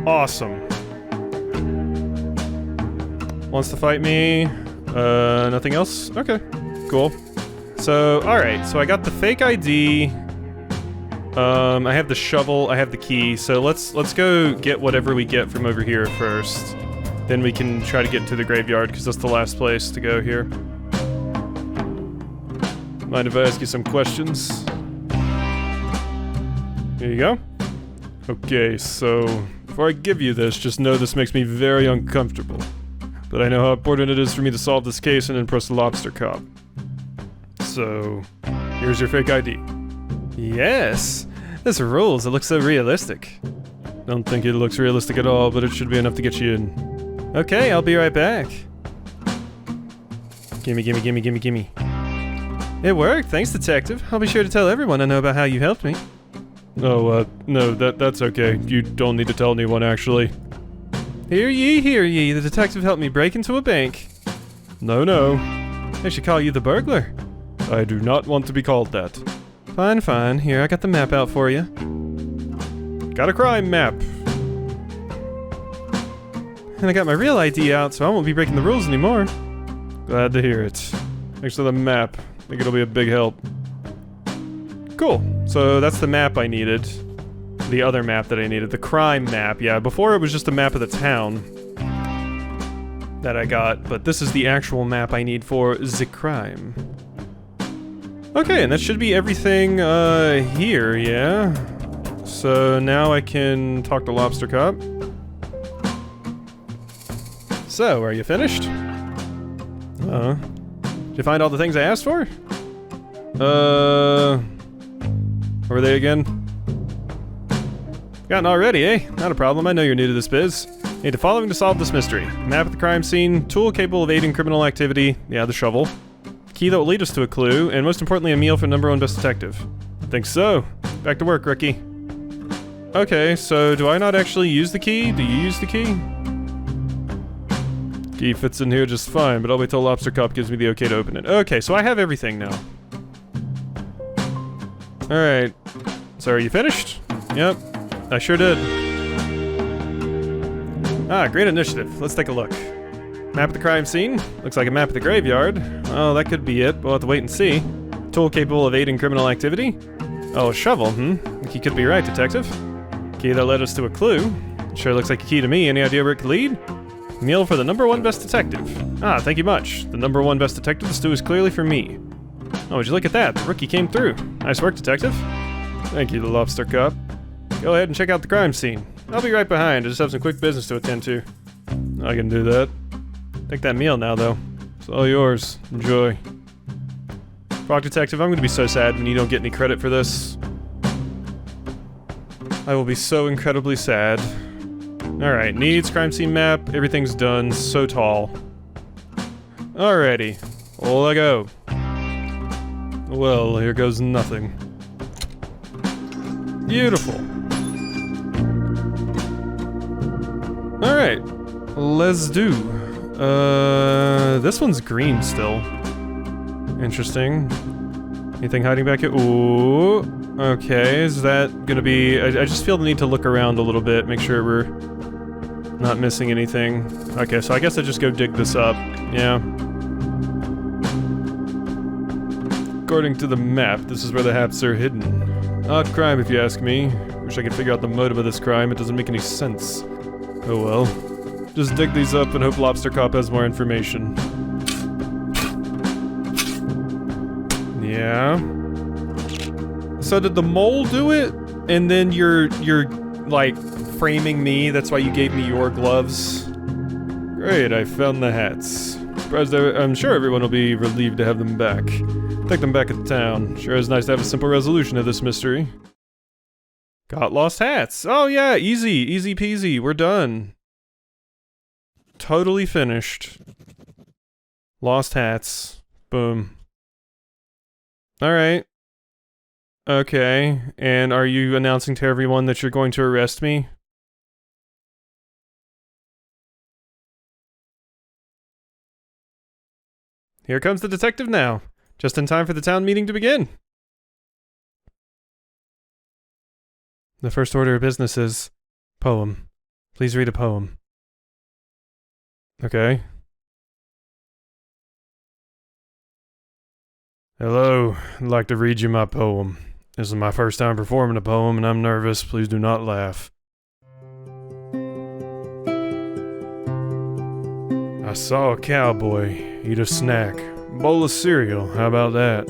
Awesome. Wants to fight me. Nothing else? Okay, cool. So, alright, so I got the fake ID. I have the shovel, I have the key, so let's go get whatever we get from over here first. Then we can try to get into the graveyard, because that's the last place to go here. Mind if I ask you some questions? Here you go. Okay, so before I give you this, just know this makes me very uncomfortable. But I know how important it is for me to solve this case and impress the Lobster Cop. So, here's your fake ID. Yes! This rules, it looks so realistic. Don't think it looks realistic at all, but it should be enough to get you in. Okay, I'll be right back. Gimme, gimme, gimme, gimme, gimme. It worked, thanks detective. I'll be sure to tell everyone I know about how you helped me. Oh, no, that's okay. You don't need to tell anyone, actually. Hear ye, the detective helped me break into a bank. No. I should call you the burglar. I do not want to be called that. Fine, here, I got the map out for you. Got a crime map. And I got my real ID out, so I won't be breaking the rules anymore. Glad to hear it. Thanks for the map. I think it'll be a big help. Cool. So that's the map I needed. The other map that I needed. The crime map. Yeah, before it was just a map of the town that I got, but this is the actual map I need for the crime. Okay, and that should be everything here, yeah? So now I can talk to Lobster Cop. So, are you finished? Did you find all the things I asked for? What were they again? Gotten already, eh? Not a problem, I know you're new to this biz. Need the following to solve this mystery. Map of the crime scene, tool capable of aiding criminal activity, yeah, the shovel. Key that will lead us to a clue, and most importantly, a meal for #1 best detective. Think so. Back to work, rookie. Okay, so do I not actually use the key? Do you use the key? Key fits in here just fine, but I'll wait till Lobster Cop gives me the okay to open it. Okay, so I have everything now. Alright. So are you finished? Yep. I sure did. Ah, great initiative. Let's take a look. Map of the crime scene. Looks like a map of the graveyard. Oh, that could be it. We'll have to wait and see. Tool capable of aiding criminal activity. Oh, a shovel, Think you could be right, detective. Key that led us to a clue. Sure looks like a key to me. Any idea where it could lead? Meal for the #1 best detective. Ah, thank you much. The #1 best detective, the stew is clearly for me. Oh, would you look at that? The rookie came through. Nice work, detective. Thank you, the Lobster Cop. Go ahead and check out the crime scene. I'll be right behind. I just have some quick business to attend to. I can do that. Take that meal now, though. It's all yours. Enjoy. Frog Detective, I'm gonna be so sad when you don't get any credit for this. I will be so incredibly sad. Alright, needs, crime scene map, everything's done, so tall. Alrighty, let go. Well, here goes nothing. Beautiful. Alright, let's do. This one's green still. Interesting. Anything hiding back here? Ooh. Okay, is that gonna be... I just feel the need to look around a little bit, make sure we're not missing anything. Okay, so I guess I just go dig this up. Yeah. According to the map, this is where the haps are hidden. Odd crime, if you ask me. Wish I could figure out the motive of this crime. It doesn't make any sense. Oh well. Just dig these up and hope Lobster Cop has more information. Yeah. So did the mole do it? And then you're like framing me, that's why you gave me your gloves? Great, I found the hats. Surprised I'm sure everyone will be relieved to have them back. Take them back at town. Sure is nice to have a simple resolution of this mystery. Got lost hats. Oh yeah, easy peasy, we're done. Totally finished. Lost hats. Boom. Alright. Okay, and are you announcing to everyone that you're going to arrest me? Here comes the detective now. Just in time for the town meeting to begin. The first order of business is... poem. Please read a poem. Okay. Hello, I'd like to read you my poem. This is my first time performing a poem and I'm nervous. Please do not laugh. I saw a cowboy eat a snack. A bowl of cereal, how about that?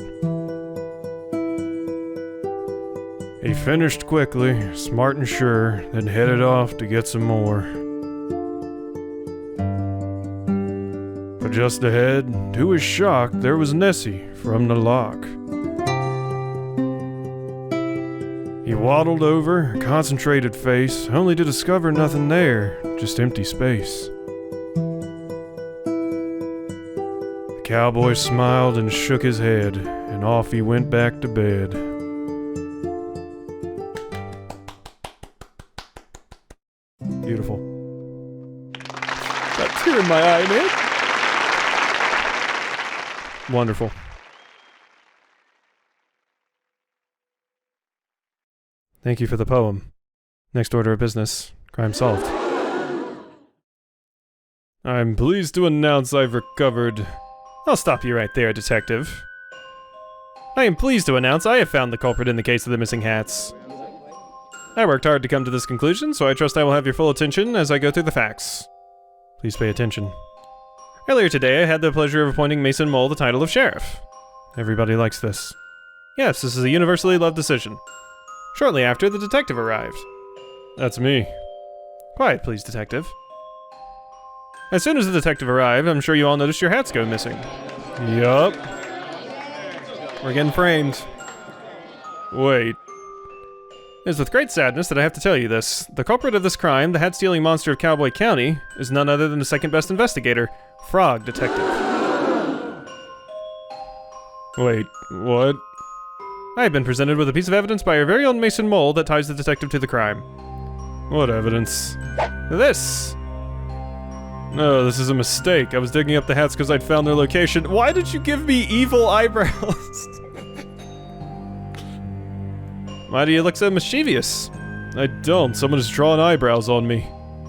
He finished quickly, smart and sure, then headed off to get some more. But just ahead, to his shock, there was Nessie from the lock. He waddled over, concentrated face, only to discover nothing there, just empty space. The cowboy smiled and shook his head, and off he went back to bed. Beautiful. Got a tear in my eye, man. Wonderful. Thank you for the poem. Next order of business. Crime solved. I'm pleased to announce I've recovered... I'll stop you right there, detective. I am pleased to announce I have found the culprit in the case of the missing hats. I worked hard to come to this conclusion, so I trust I will have your full attention as I go through the facts. Please pay attention. Earlier today, I had the pleasure of appointing Mason Mole the title of sheriff. Everybody likes this. Yes, this is a universally loved decision. Shortly after, the detective arrived. That's me. Quiet, please, detective. As soon as the detective arrived, I'm sure you all noticed your hats go missing. Yup. We're getting framed. Wait. It is with great sadness that I have to tell you this. The culprit of this crime, the hat-stealing monster of Cowboy County, is none other than the second-best investigator, Frog Detective. Wait, what? I have been presented with a piece of evidence by our very own Mason Mole that ties the detective to the crime. What evidence? This! No, this is a mistake. I was digging up the hats because I'd found their location. Why did you give me evil eyebrows? Why do you look so mischievous? I don't. Someone has drawn eyebrows on me.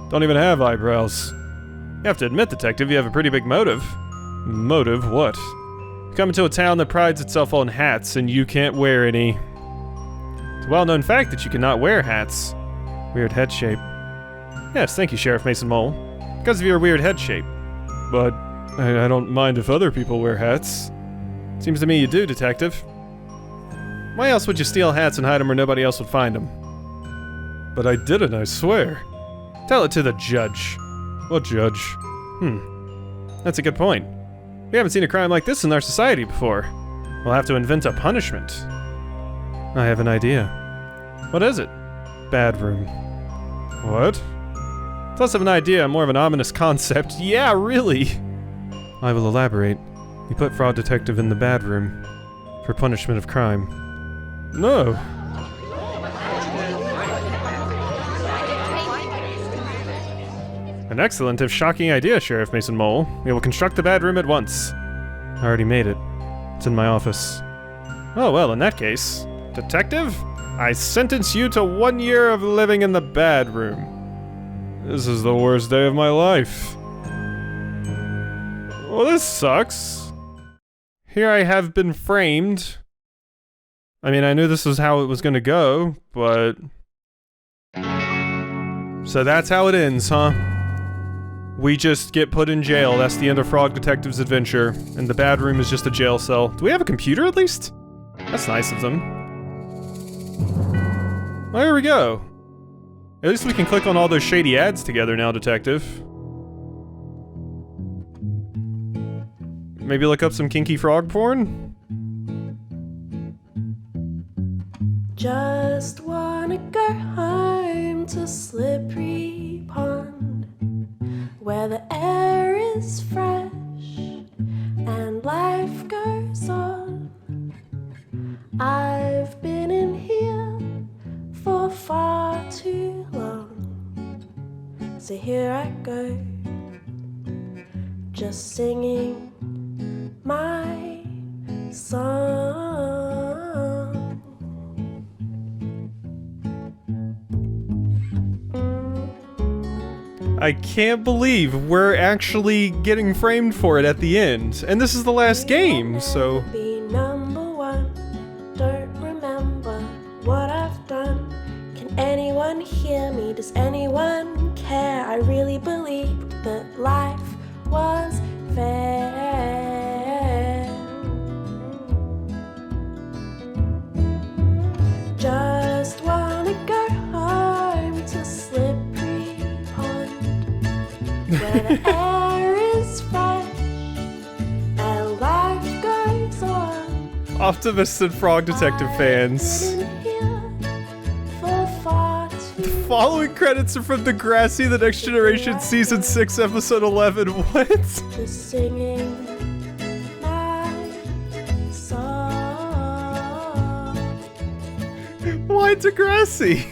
Don't even have eyebrows. You have to admit, detective, you have a pretty big motive. Motive? What? You come into a town that prides itself on hats, and you can't wear any. It's a well-known fact that you cannot wear hats. Weird head shape. Yes, thank you, Sheriff Mason Mole. Because of your weird head shape. But I don't mind if other people wear hats. Seems to me you do, detective. Why else would you steal hats and hide them where nobody else would find them? But I didn't, I swear. Tell it to the judge. What judge? That's a good point. We haven't seen a crime like this in our society before. We'll have to invent a punishment. I have an idea. What is it? Bad room. What? It's less of an idea, more of an ominous concept. Yeah, really! I will elaborate. You put Fraud Detective in the bad room. For punishment of crime. No. An excellent if shocking idea, Sheriff Mason Mole. We will construct the bad room at once. I already made it. It's in my office. Oh well, in that case... Detective? I sentence you to 1 year of living in the bad room. This is the worst day of my life. Well, this sucks. Here I have been framed. I mean, I knew this was how it was gonna go, but... So that's how it ends, huh? We just get put in jail. That's the end of Frog Detective's adventure. And the bad room is just a jail cell. Do we have a computer at least? That's nice of them. Well, here we go. At least we can click on all those shady ads together now, detective. Maybe look up some kinky frog porn? Just wanna go home to Slippery Pond, where the air is fresh and life goes on. I've been in here for far too long, so here I go, just singing my song. I can't believe we're actually getting framed for it at the end. And this is the last game, so... Be number one, don't remember what I've done. Can anyone hear me? Does anyone care? I really believed that life was fair. Just wanna go home to Slippery Pond, where the air is fresh and life goes on. Optimist and Frog Detective fans. The following credits are from Degrassi, The Next Generation, Season 6, Episode 11. What? Just singing my song. Why Degrassi?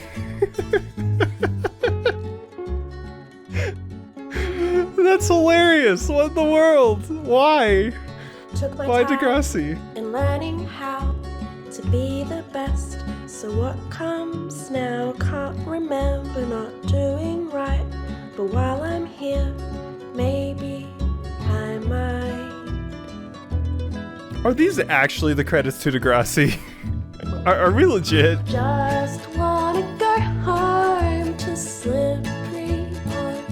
That's hilarious. What in the world? Why? Took my Why time Degrassi? in learning how to be the best. So what comes now? Can't remember not doing right. But while I'm here, maybe I might. Are these actually the credits to Degrassi? Are we legit? Just wanna go home to Slippery Pond,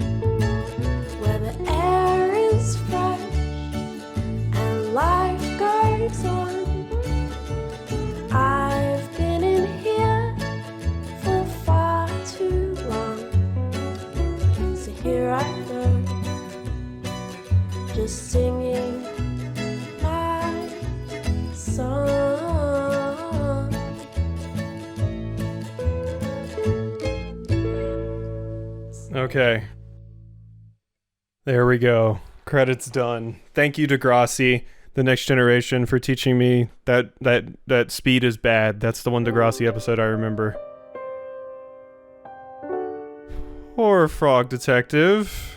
where the air is fresh and life goes on. I've been in here for far too long, so here I go, just singing my Okay. There we go. Credits done. Thank you, Degrassi, the next generation, for teaching me that speed is bad. That's the one Degrassi episode I remember. Poor frog detective.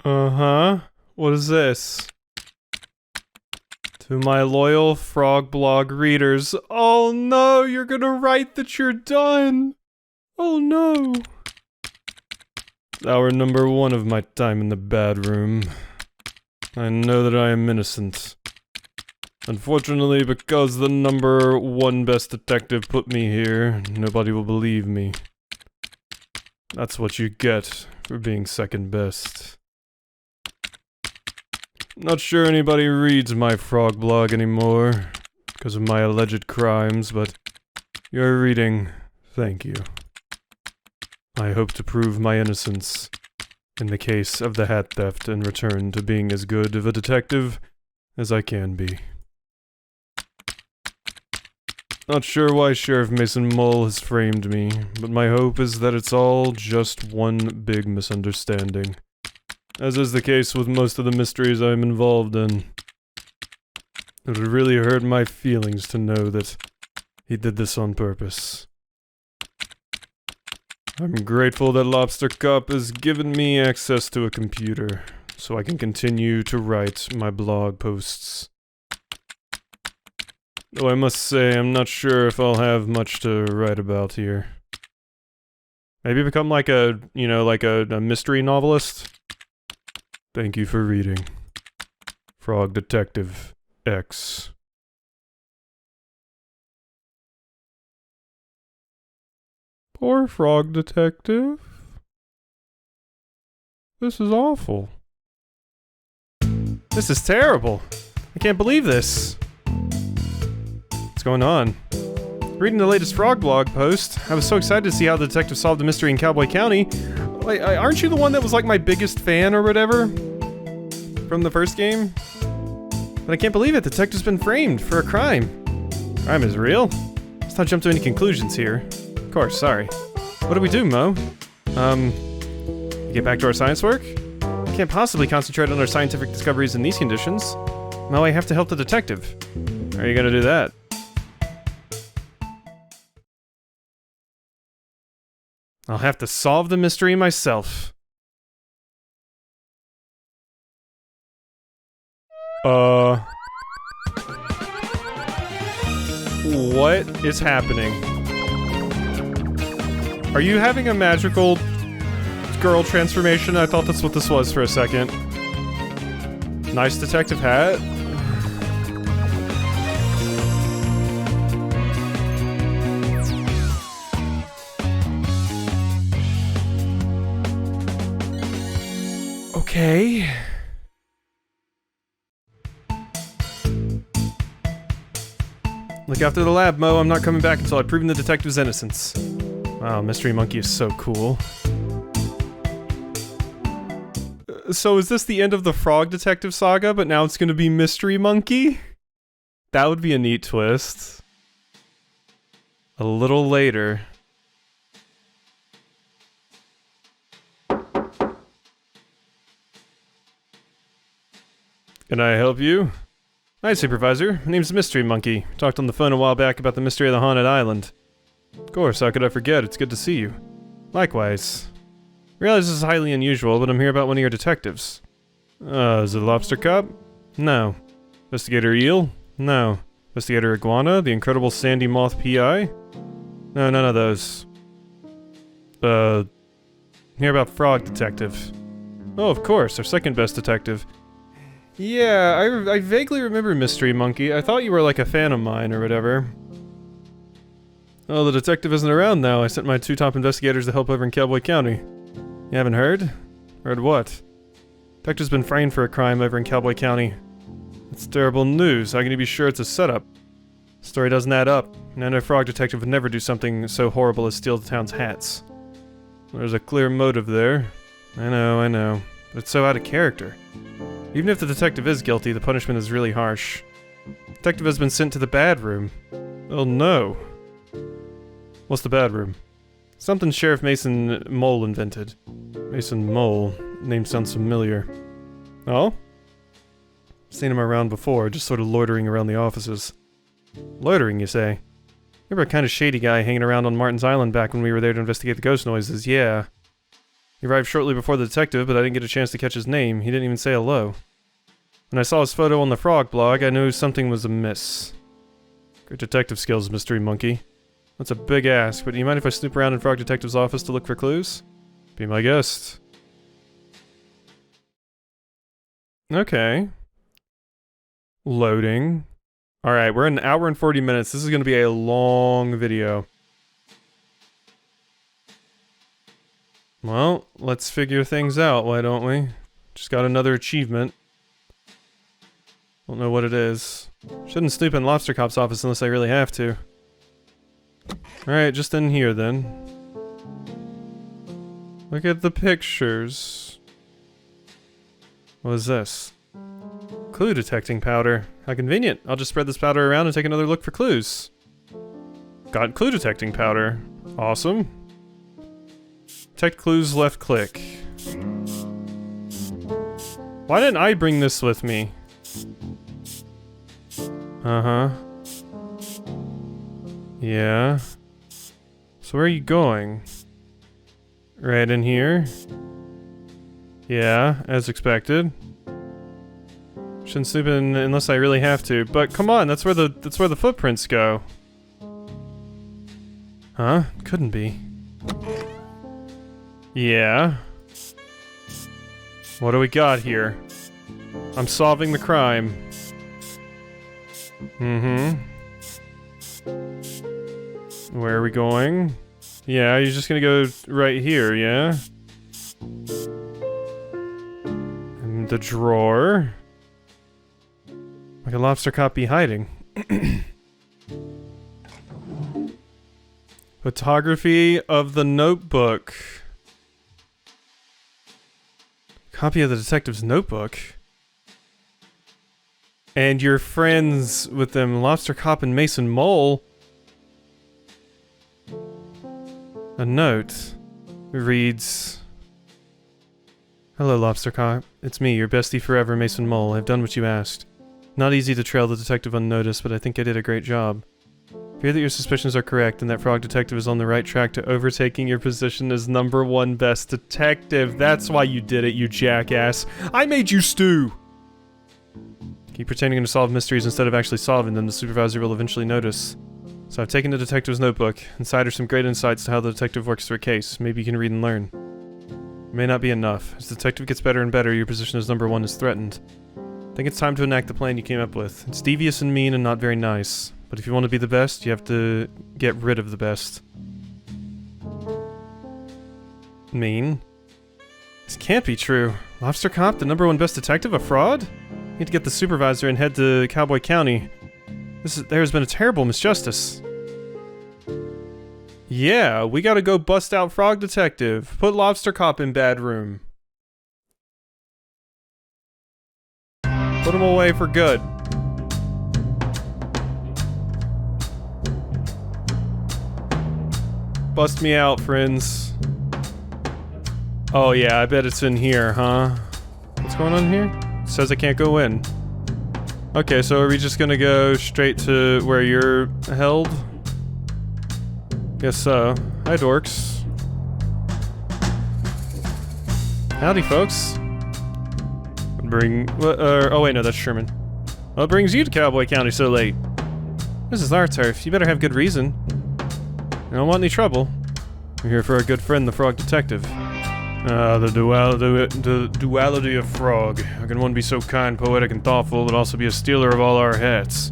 Uh-huh. What is this? To my loyal Frog Blog readers. Oh no, you're gonna write that you're done! Oh no. Hour number 1 of my time in the bad room. I know that I am innocent. Unfortunately, because the number 1 best detective put me here, nobody will believe me. That's what you get for being second best. Not sure anybody reads my frog blog anymore, because of my alleged crimes, but your reading, thank you. I hope to prove my innocence in the case of the hat theft and return to being as good of a detective as I can be. Not sure why Sheriff Mason Mull has framed me, but my hope is that it's all just one big misunderstanding. As is the case with most of the mysteries I'm involved in. It would really hurt my feelings to know that he did this on purpose. I'm grateful that Lobster Cop has given me access to a computer, so I can continue to write my blog posts. Though I must say, I'm not sure if I'll have much to write about here. Maybe become like a, you know, like a mystery novelist? Thank you for reading. Frog Detective X. Poor Frog Detective. This is awful. This is terrible. I can't believe this. What's going on? Reading the latest Frog blog post, I was so excited to see how the detective solved the mystery in Cowboy County. Wait, aren't you the one that was like my biggest fan or whatever? From the first game? But I can't believe it, the detective's been framed for a crime. Crime is real? Let's not jump to any conclusions here. Of course, sorry. What do we do, Mo? Get back to our science work? I can't possibly concentrate on our scientific discoveries in these conditions. Mo, I have to help the detective. How are you gonna do that? I'll have to solve the mystery myself. What is happening? Are you having a magical girl transformation? I thought that's what this was for a second. Nice detective hat. Okay. Look after the lab, Mo. I'm not coming back until I've proven the detective's innocence. Wow, Mystery Monkey is so cool. So is this the end of the Frog Detective saga, but now it's gonna be Mystery Monkey? That would be a neat twist. A little later. Can I help you? Hi, Supervisor. My name's Mystery Monkey. Talked on the phone a while back about the mystery of the haunted island. Of course, how could I forget? It's good to see you. Likewise. I realize this is highly unusual, but I'm here about one of your detectives. Is it Lobster Cop? No. Investigator Eel? No. Investigator Iguana? The Incredible Sandy Moth P.I.? No, none of those. Hear about Frog Detective. Oh, of course, our second best detective. Yeah, I vaguely remember Mystery Monkey. I thought you were like a fan of mine or whatever. Oh, the detective isn't around now. I sent my 2 top investigators to help over in Cowboy County. You haven't heard? Heard what? Detective's been framed for a crime over in Cowboy County. That's terrible news. How can you be sure it's a setup? Story doesn't add up. And I know Frog Detective would never do something so horrible as steal the town's hats. There's a clear motive there. I know. But it's so out of character. Even if the detective is guilty, the punishment is really harsh. Detective has been sent to the bad room. Oh no. What's the bad room? Something Sheriff Mason Mole invented. Mason Mole. Name sounds familiar. Oh? Seen him around before, just sort of loitering around the offices. Loitering, you say? You were a kind of shady guy hanging around on Martin's Island back when we were there to investigate the ghost noises, yeah. He arrived shortly before the detective, but I didn't get a chance to catch his name. He didn't even say hello. When I saw his photo on the Frog blog, I knew something was amiss. Great detective skills, Mystery Monkey. That's a big ask, but do you mind if I snoop around in Frog Detective's office to look for clues? Be my guest. Okay. Loading. Alright, we're at 1 hour and 40 minutes. This is going to be a long video. Well, let's figure things out, why don't we? Just got another achievement. Don't know what it is. Shouldn't snoop in Lobster Cop's office unless I really have to. Alright, just in here then. Look at the pictures. What is this? Clue detecting powder. How convenient. I'll just spread this powder around and take another look for clues. Got clue detecting powder. Awesome. Detect clues, left click. Why didn't I bring this with me? Uh-huh. Yeah. So where are you going? Right in here? Yeah, as expected. Shouldn't snoop in unless I really have to. But come on, that's where the footprints go. Huh? Couldn't be. Yeah. What do we got here? I'm solving the crime. Mm-hmm. Where are we going? Yeah, you're just gonna go right here, yeah? And the drawer. Like a lobster cop be hiding. Photography of the notebook. Copy of the detective's notebook? And you're friends with them, Lobster Cop and Mason Mole. A note. It reads... Hello, Lobster Cop. It's me, your bestie forever, Mason Mole. I've done what you asked. Not easy to trail the detective unnoticed, but I think I did a great job. Fear that your suspicions are correct and that Frog Detective is on the right track to overtaking your position as #1 best detective. That's why you did it, you jackass. I made you stew! Keep pretending to solve mysteries instead of actually solving them. The supervisor will eventually notice. So I've taken the detective's notebook. Inside are some great insights to how the detective works through a case. Maybe you can read and learn. It may not be enough. As the detective gets better and better, your position as #1 is threatened. I think it's time to enact the plan you came up with. It's devious and mean and not very nice. But if you want to be the best, you have to get rid of the best. Mean? This can't be true. Lobster Cop, the #1 best detective, a fraud? You need to get the supervisor and head to Cowboy County. There has been a terrible misjustice. Yeah, we gotta go bust out Frog Detective. Put Lobster Cop in bad room. Put him away for good. Bust me out, friends. Oh yeah, I bet it's in here, huh? What's going on here? It says I can't go in. Okay, so are we just gonna go straight to where you're held? Guess so. Hi, dorks. Howdy, folks. Oh wait, no, that's Sherman. What brings you to Cowboy County so late? This is our turf. You better have good reason. I don't want any trouble. We're here for our good friend, the Frog Detective. The duality of Frog. How can one be so kind, poetic, and thoughtful, but also be a stealer of all our hats?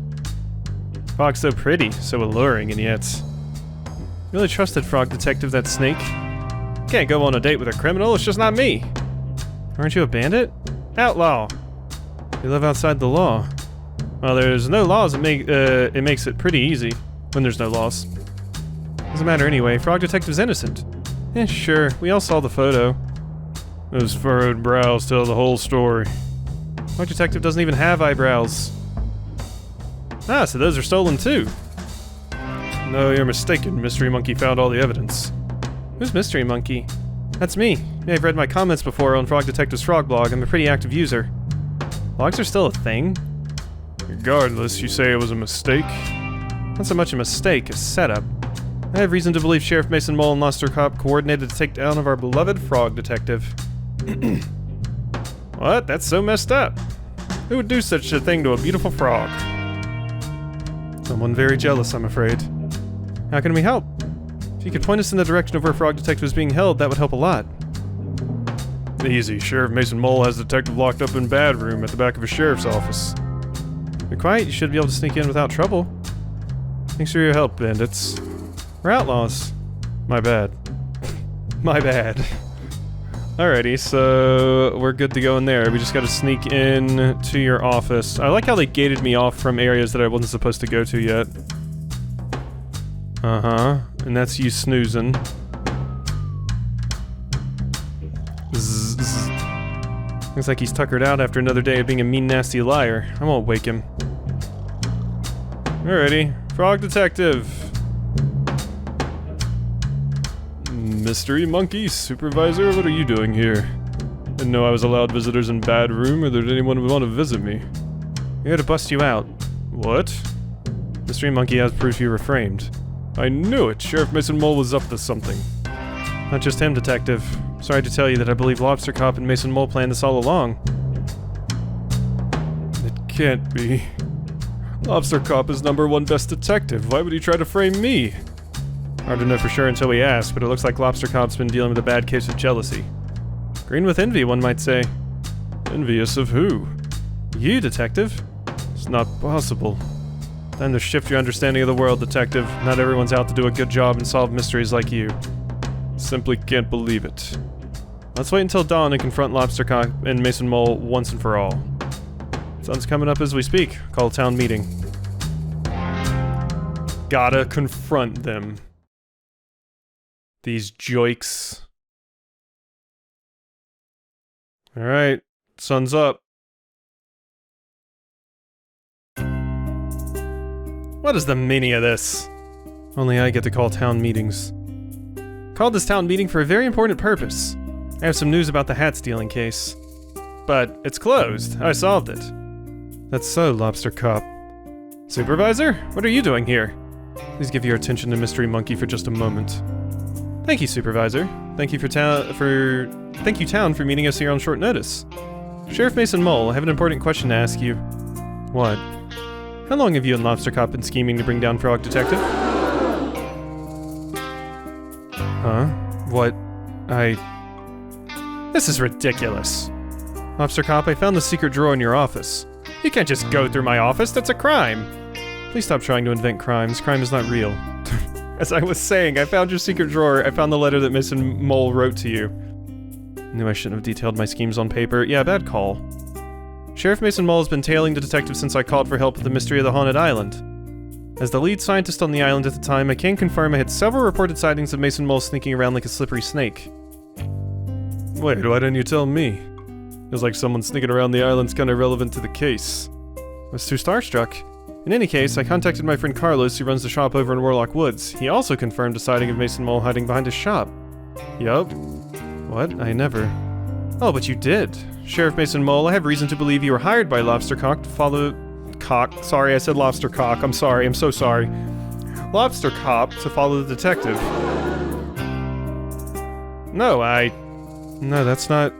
Frog's so pretty, so alluring, and yet... Really trusted Frog Detective, that snake. Can't go on a date with a criminal, it's just not me. Aren't you a bandit? Outlaw. You live outside the law. Well, there's no laws, it makes it pretty easy when there's no laws. Doesn't matter anyway, Frog Detective's innocent. Eh, sure, we all saw the photo. Those furrowed brows tell the whole story. Frog Detective doesn't even have eyebrows. Ah, so those are stolen too. No, you're mistaken. Mystery Monkey found all the evidence. Who's Mystery Monkey? That's me. You may have read my comments before on Frog Detective's Frog blog. I'm a pretty active user. Blogs are still a thing? Regardless, you say it was a mistake? Not so much a mistake, a setup. I have reason to believe Sheriff Mason Mole and Lobster Cop coordinated to take down of our beloved Frog Detective. What? That's so messed up. Who would do such a thing to a beautiful frog? Someone very jealous, I'm afraid. How can we help? If you could point us in the direction of where Frog Detective is being held, that would help a lot. Easy. Sheriff Mason Mole has the detective locked up in bad room at the back of his sheriff's office. Be quiet, you should be able to sneak in without trouble. Thanks for your help, bandits. We're outlaws. My bad. My bad. Alrighty, so we're good to go in there. We just gotta sneak in to your office. I like how they gated me off from areas that I wasn't supposed to go to yet. Uh-huh. And that's you snoozing. Zzz. Looks like he's tuckered out after another day of being a mean, nasty liar. I won't wake him. Alrighty. Frog Detective. Mystery Monkey, Supervisor, what are you doing here? Didn't know I was allowed visitors in bad room or that anyone would want to visit me. We're here to bust you out. What? Mystery Monkey has proof you were framed. I knew it! Sheriff Mason Mole was up to something. Not just him, Detective. Sorry to tell you that I believe Lobster Cop and Mason Mole planned this all along. It can't be. Lobster Cop is #1 best detective. Why would he try to frame me? Hard to know for sure until we ask, but it looks like Lobster Cop's been dealing with a bad case of jealousy. Green with envy, one might say. Envious of who? You, Detective? It's not possible. Time to shift your understanding of the world, Detective. Not everyone's out to do a good job and solve mysteries like you. Simply can't believe it. Let's wait until dawn and confront Lobster Cop and Mason Mole once and for all. Sun's coming up as we speak. Call a town meeting. Gotta confront them. These joiks. Alright, sun's up. What is the meaning of this? Only I get to call town meetings. Called this town meeting for a very important purpose. I have some news about the hat stealing case. But it's closed. I solved it. That's so, Lobster Cop. Supervisor? What are you doing here? Please give your attention to Mystery Monkey for just a moment. Thank you, Supervisor. Thank you town for meeting us here on short notice. Sheriff Mason Mole, I have an important question to ask you. What? How long have you and Lobster Cop been scheming to bring down Frog Detective? Huh? What? This is ridiculous. Lobster Cop, I found the secret drawer in your office. You can't just go through my office, that's a crime! Please stop trying to invent crimes. Crime is not real. As I was saying, I found your secret drawer. I found the letter that Mason Mole wrote to you. Knew I shouldn't have detailed my schemes on paper. Yeah, bad call. Sheriff Mason Mole has been tailing the detective since I called for help with the mystery of the haunted island. As the lead scientist on the island at the time, I can confirm I had several reported sightings of Mason Mole sneaking around like a slippery snake. Wait, why didn't you tell me? Feels like someone sneaking around the island's kinda relevant to the case. I was too starstruck. In any case, I contacted my friend Carlos, who runs the shop over in Warlock Woods. He also confirmed a sighting of Mason Mole hiding behind his shop. Yup. What? I never. Oh, but you did. Sheriff Mason Mole, I have reason to believe you were hired by Lobster Cock to follow... Sorry, I said Lobster Cock. I'm sorry. I'm so sorry. Lobster Cop to follow the detective. No, No, that's not...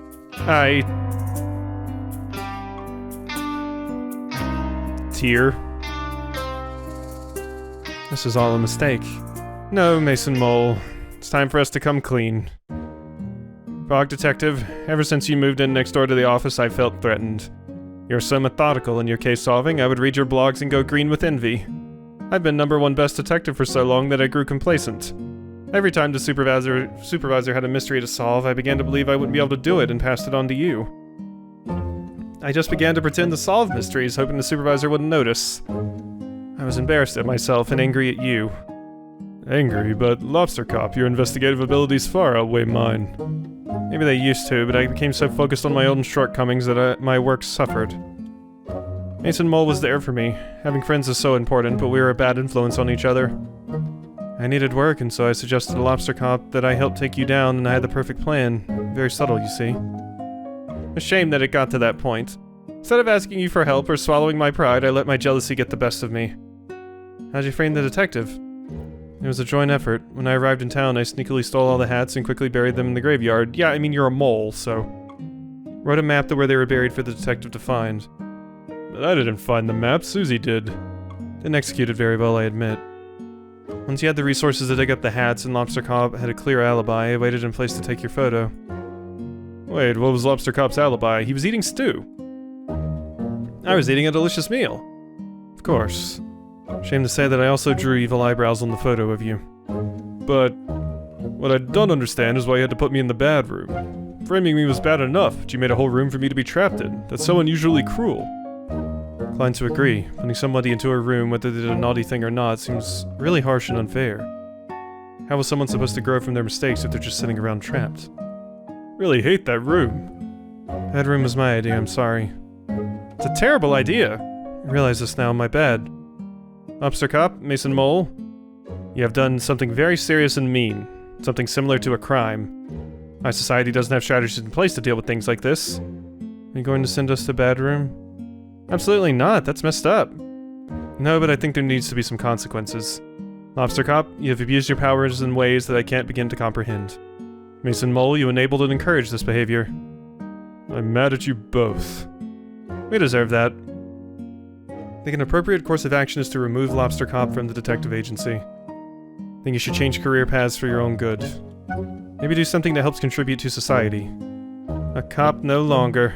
Tear. This is all a mistake. No, Mason Mole. It's time for us to come clean. Frog Detective, ever since you moved in next door to the office, I felt threatened. You're so methodical in your case solving, I would read your blogs and go green with envy. I've been #1 best detective for so long that I grew complacent. Every time the supervisor had a mystery to solve, I began to believe I wouldn't be able to do it and passed it on to you. I just began to pretend to solve mysteries, hoping the supervisor wouldn't notice. I was embarrassed at myself and angry at you. Angry, but Lobster Cop, your investigative abilities far outweigh mine. Maybe they used to, but I became so focused on my own shortcomings that my work suffered. Mason Mole was there for me. Having friends is so important, but we were a bad influence on each other. I needed work, and so I suggested to Lobster Cop that I help take you down, and I had the perfect plan. Very subtle, you see. A shame that it got to that point. Instead of asking you for help or swallowing my pride, I let my jealousy get the best of me. How'd you frame the detective? It was a joint effort. When I arrived in town, I sneakily stole all the hats and quickly buried them in the graveyard. Yeah, I mean, you're a mole, so... Wrote a map to where they were buried for the detective to find. But I didn't find the map, Susie did. Didn't execute it very well, I admit. Once you had the resources to dig up the hats and Lobster Cop had a clear alibi, I waited in place to take your photo. Wait, what was Lobster Cop's alibi? He was eating stew. I was eating a delicious meal. Of course. Shame to say that I also drew evil eyebrows on the photo of you. But what I don't understand is why you had to put me in the bad room. Framing me was bad enough, but you made a whole room for me to be trapped in. That's so unusually cruel. Inclined to agree. Putting somebody into a room, whether they did a naughty thing or not, seems really harsh and unfair. How was someone supposed to grow from their mistakes if they're just sitting around trapped? Really hate that room. That room was my idea, I'm sorry. It's a terrible idea. I realize this now, my bad. Lobster Cop, Mason Mole, you have done something very serious and mean. Something similar to a crime. My society doesn't have strategies in place to deal with things like this. Are you going to send us to bad room? Absolutely not, that's messed up. No, but I think there needs to be some consequences. Lobster Cop, you have abused your powers in ways that I can't begin to comprehend. Mason Mole, you enabled and encouraged this behavior. I'm mad at you both. We deserve that. I think an appropriate course of action is to remove Lobster Cop from the detective agency. I think you should change career paths for your own good. Maybe do something that helps contribute to society. A cop no longer.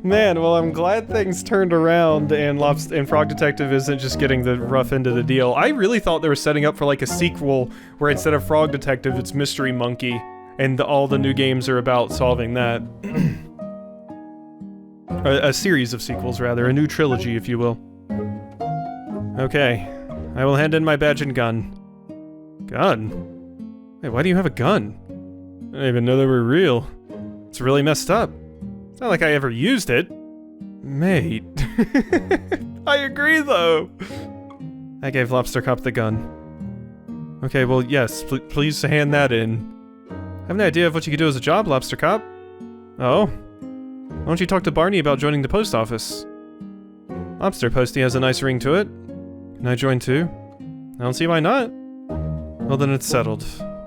Man, well, I'm glad things turned around and Frog Detective isn't just getting the rough end of the deal. I really thought they were setting up for like a sequel where instead of Frog Detective, it's Mystery Monkey, and all the new games are about solving that. A series of sequels, rather. A new trilogy, if you will. Okay. I will hand in my badge and gun. Gun? Wait, why do you have a gun? I didn't even know they were real. It's really messed up. It's not like I ever used it. Mate. I agree, though. I gave Lobster Cop the gun. Okay, well, yes, please hand that in. I have an idea of what you could do as a job, Lobster Cop. Oh? Why don't you talk to Barney about joining the post office? Lobster Posty has a nice ring to it. Can I join too? I don't see why not. Well, then it's settled.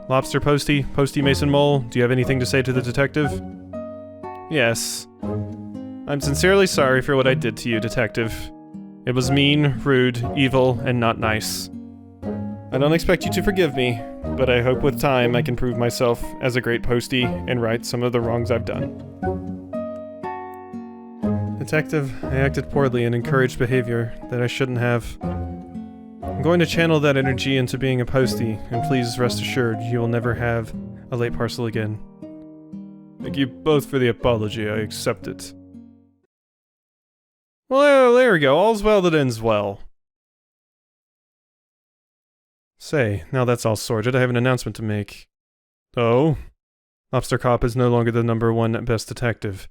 Lobster Posty, Posty Mason Mole, do you have anything to say to the detective? Yes. I'm sincerely sorry for what I did to you, detective. It was mean, rude, evil, and not nice. I don't expect you to forgive me, but I hope with time I can prove myself as a great postie and right some of the wrongs I've done. Detective, I acted poorly and encouraged behavior that I shouldn't have. I'm going to channel that energy into being a postie, and please rest assured you will never have a late parcel again. Thank you both for the apology, I accept it. Well, there we go, all's well that ends well. Say, now that's all sorted, I have an announcement to make. Oh? Lobster Cop is no longer the #1 best detective.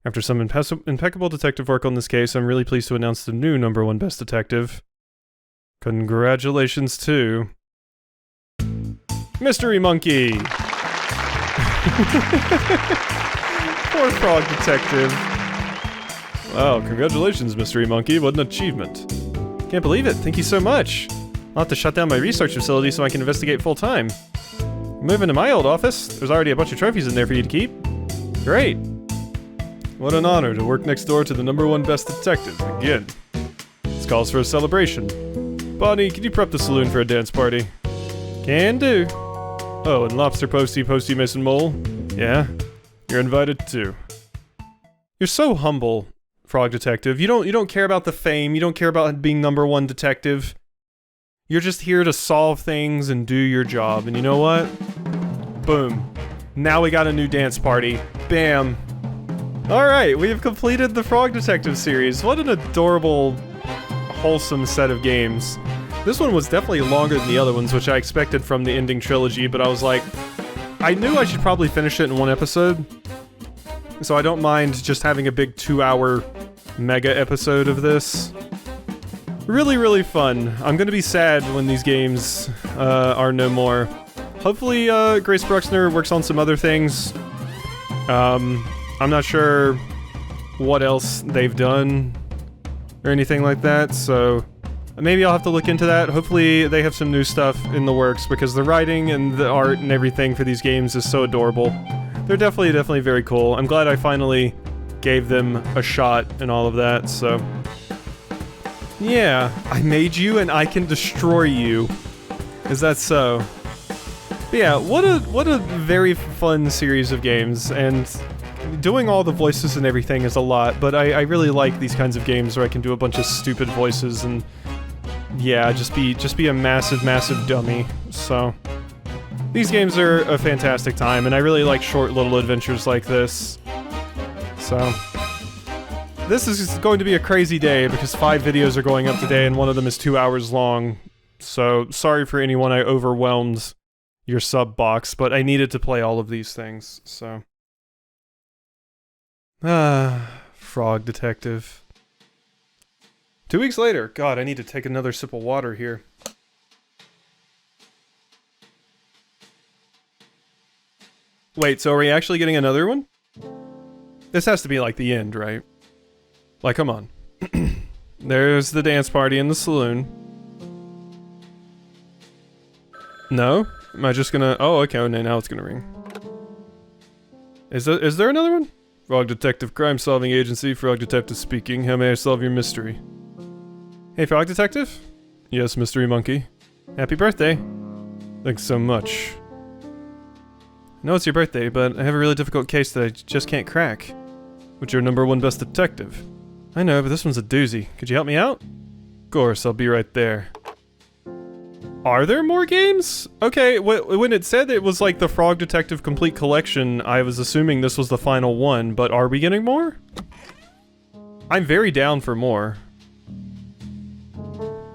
After some impeccable detective work on this case, I'm really pleased to announce the new #1 best detective. Congratulations to... Mystery Monkey! Poor Frog Detective. Wow, congratulations, Mystery Monkey, what an achievement. Can't believe it, thank you so much. I'll have to shut down my research facility so I can investigate full-time. Move into my old office, there's already a bunch of trophies in there for you to keep. Great. What an honor to work next door to the #1 best detective, again. This calls for a celebration. Bonnie, can you prep the saloon for a dance party? Can do. Oh, and Lobster Posty, Posty Mason Mole? Yeah? You're invited too. You're so humble, Frog Detective. You don't care about the fame, you don't care about being #1 detective. You're just here to solve things and do your job. And you know what? Boom. Now we got a new dance party. Bam. Alright, we have completed the Frog Detective series. What an adorable, wholesome set of games. This one was definitely longer than the other ones, which I expected from the ending trilogy, but I was like, I knew I should probably finish it in one episode. So I don't mind just having a big 2-hour mega episode of this. Really, really fun. I'm gonna be sad when these games are no more. Hopefully, Grace Bruxner works on some other things. I'm not sure what else they've done or anything like that, so maybe I'll have to look into that. Hopefully they have some new stuff in the works, because the writing and the art and everything for these games is so adorable. They're definitely very cool. I'm glad I finally gave them a shot and all of that, so... Yeah, I made you and I can destroy you. Is that so? But yeah, what a very fun series of games, and doing all the voices and everything is a lot, but I really like these kinds of games where I can do a bunch of stupid voices and yeah, just be a massive dummy. So these games are a fantastic time, and I really like short little adventures like this. So this is going to be a crazy day because 5 videos are going up today and one of them is 2 hours long. So sorry for anyone I overwhelmed your sub box, but I needed to play all of these things, so. Frog Detective. 2 weeks later. God, I need to take another sip of water here. Wait, so are we actually getting another one? This has to be like the end, right? Like, come on. There's the dance party in the saloon. No? Am I just gonna... Oh, okay, oh, now it's gonna ring. Is there another one? Frog Detective Crime Solving Agency, Frog Detective speaking. How may I solve your mystery? Hey, Frog Detective? Yes, Mystery Monkey. Happy birthday. Thanks so much. I know it's your birthday, but I have a really difficult case that I just can't crack. What's your #1 best detective? I know, but this one's a doozy. Could you help me out? Of course, I'll be right there. Are there more games? Okay, when it said it was like the Frog Detective Complete Collection, I was assuming this was the final one, but are we getting more? I'm very down for more.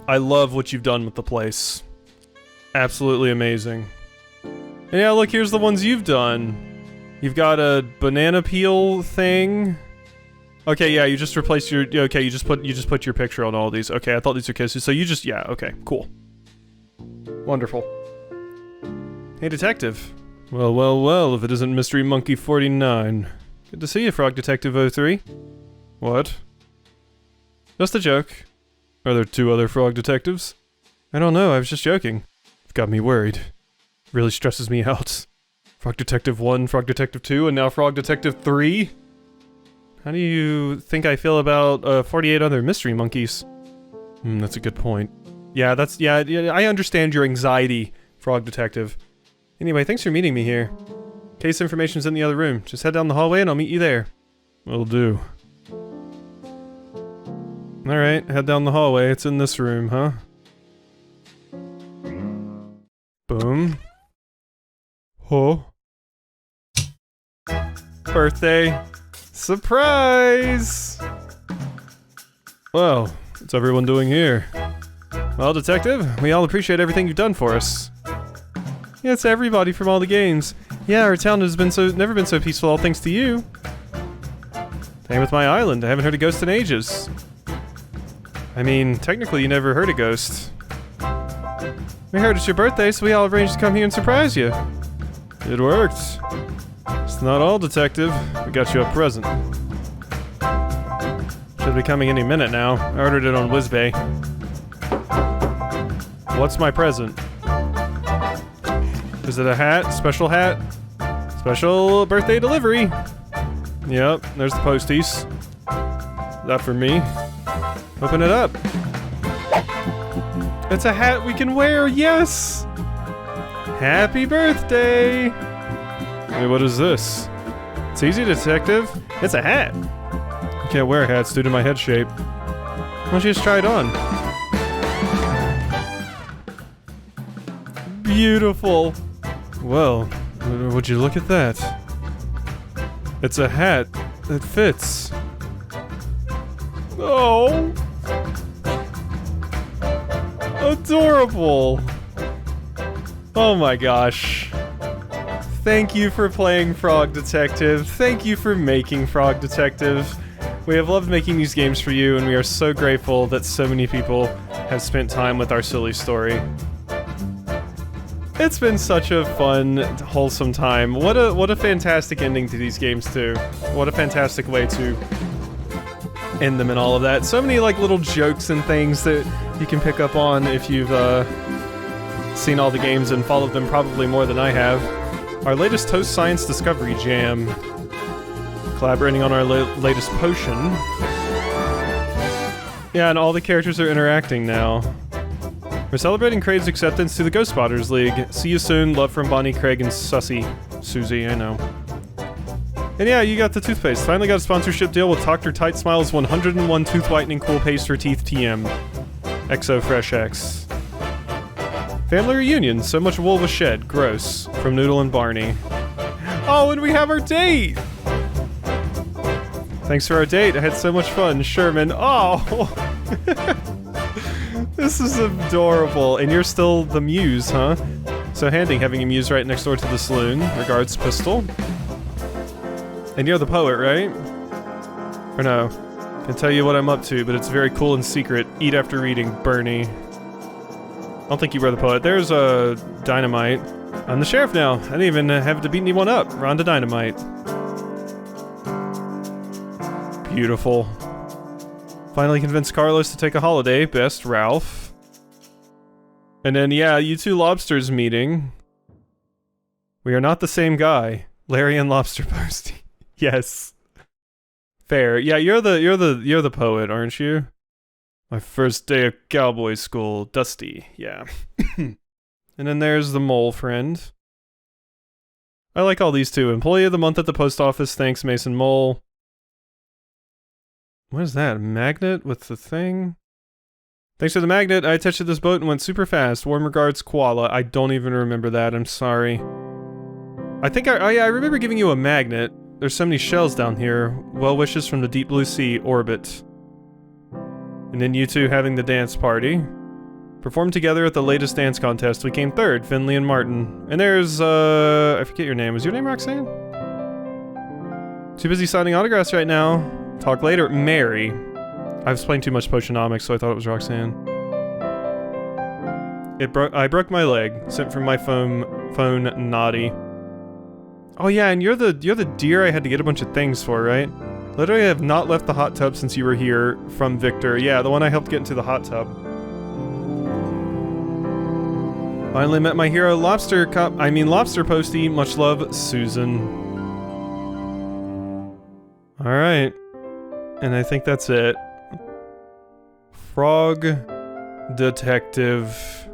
I love what you've done with the place. Absolutely amazing. And yeah, look, here's the ones you've done. You've got a banana peel thing. Okay, yeah, you just replaced your... Okay, you just put your picture on all these. Okay, I thought these were kisses, so you just... Yeah, okay, cool. Wonderful. Hey, Detective. Well, if it isn't Mystery Monkey 49. Good to see you, Frog Detective 03. What? Just a joke. Are there 2 other Frog Detectives? I don't know, I was just joking. You've got me worried. Really stresses me out. Frog Detective 1, Frog Detective 2, and now Frog Detective 3? How do you think I feel about 48 other Mystery Monkeys? That's a good point. Yeah, I understand your anxiety, Frog Detective. Anyway, thanks for meeting me here. Case information's in the other room. Just head down the hallway and I'll meet you there. Will do. Alright, head down the hallway. It's in this room, huh? Boom. Oh. Birthday. Surprise! Well, what's everyone doing here? Well, Detective, we all appreciate everything you've done for us. Yeah, it's everybody from all the games. Yeah, our town has never been so peaceful, all thanks to you. Same with my island. I haven't heard a ghost in ages. I mean, technically you never heard a ghost. We heard it's your birthday, so we all arranged to come here and surprise you. It worked. It's not all, Detective. We got you a present. Should be coming any minute now. I ordered it on WizBay. What's my present? Is it a hat? Special hat? Special birthday delivery! Yep, there's the posties. That for me. Open it up. It's a hat we can wear, yes! Happy birthday! Hey, what is this? It's easy, Detective. It's a hat. I can't wear hats due to my head shape. Why don't you just try it on? beautiful. Well, would you look at that? It's a hat that fits. Oh. Adorable. Oh my gosh. Thank you for playing Frog Detective. Thank you for making Frog Detective. We have loved making these games for you, and we are so grateful that so many people have spent time with our silly story. It's been such a fun, wholesome time. What a fantastic ending to these games too. What a fantastic way to end them and all of that. So many like little jokes and things that you can pick up on if you've seen all the games and followed them probably more than I have. Our latest Toast Science Discovery Jam. Collaborating on our latest potion. Yeah, and all the characters are interacting now. We're celebrating Craig's acceptance to the Ghost Spotters League. See you soon. Love from Bonnie, Craig, and Susie. I know. And yeah, you got the toothpaste. Finally got a sponsorship deal with Dr. Tight Smile's 101 Tooth Whitening Cool Paste for Teeth TM. Exo Fresh X. Family reunion. So much wool was shed. Gross. From Noodle and Barney. Oh, and we have our date! Thanks for our date. I had so much fun. Sherman. Oh! This is adorable. And you're still the muse, huh? So handy having a muse right next door to the saloon. Regards, Pistol. And you're the poet, right? Or no? I can tell you what I'm up to, but it's very cool and secret. Eat after reading, Bernie. I don't think you were the poet. There's a Dynamite. I'm the sheriff now. I didn't even have to beat anyone up. Rhonda Dynamite. Beautiful. Finally convinced Carlos to take a holiday. Best Ralph. And then, yeah, you two lobsters meeting. We are not the same guy. Larry and Lobster Posty. Yes. Fair. Yeah, you're the poet, aren't you? My first day of cowboy school. Dusty. Yeah. And then there's the mole friend. I like all these two. Employee of the month at the post office. Thanks, Mason Mole. What is that? A magnet with the thing? Thanks for the magnet. I attached to this boat and went super fast. Warm regards, Koala. I don't even remember that. I'm sorry. I think I remember giving you a magnet. There's so many shells down here. Well wishes from the deep blue sea, Orbit. And then you two having the dance party. Performed together at the latest dance contest. We came third, Finley and Martin. And there's, I forget your name. Was your name Roxanne? Too busy signing autographs right now. Talk later. Mary. I was playing too much Potionomics, so I thought it was Roxanne. I broke my leg. Sent from my phone naughty. Oh yeah, and you're the deer I had to get a bunch of things for, right? Literally, I have not left the hot tub since you were here. From Victor. Yeah, the one I helped get into the hot tub. Finally met my hero, Lobster Cop. I mean, Lobster Posty. Much love, Susan. All right. And I think that's it. Frog Detective.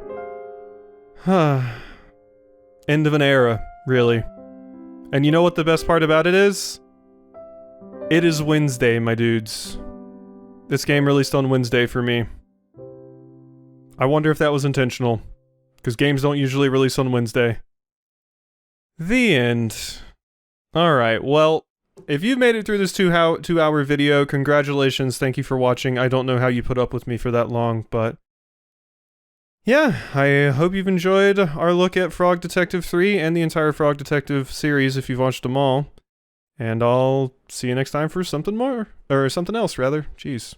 End of an era, really. And you know what the best part about it is? It is Wednesday, my dudes. This game released on Wednesday for me. I wonder if that was intentional. Because games don't usually release on Wednesday. The end. Alright, well... If you've made it through this two-hour video, congratulations, thank you for watching. I don't know how you put up with me for that long, but... Yeah, I hope you've enjoyed our look at Frog Detective 3 and the entire Frog Detective series if you've watched them all. And I'll see you next time for something more. Or something else, rather. Jeez.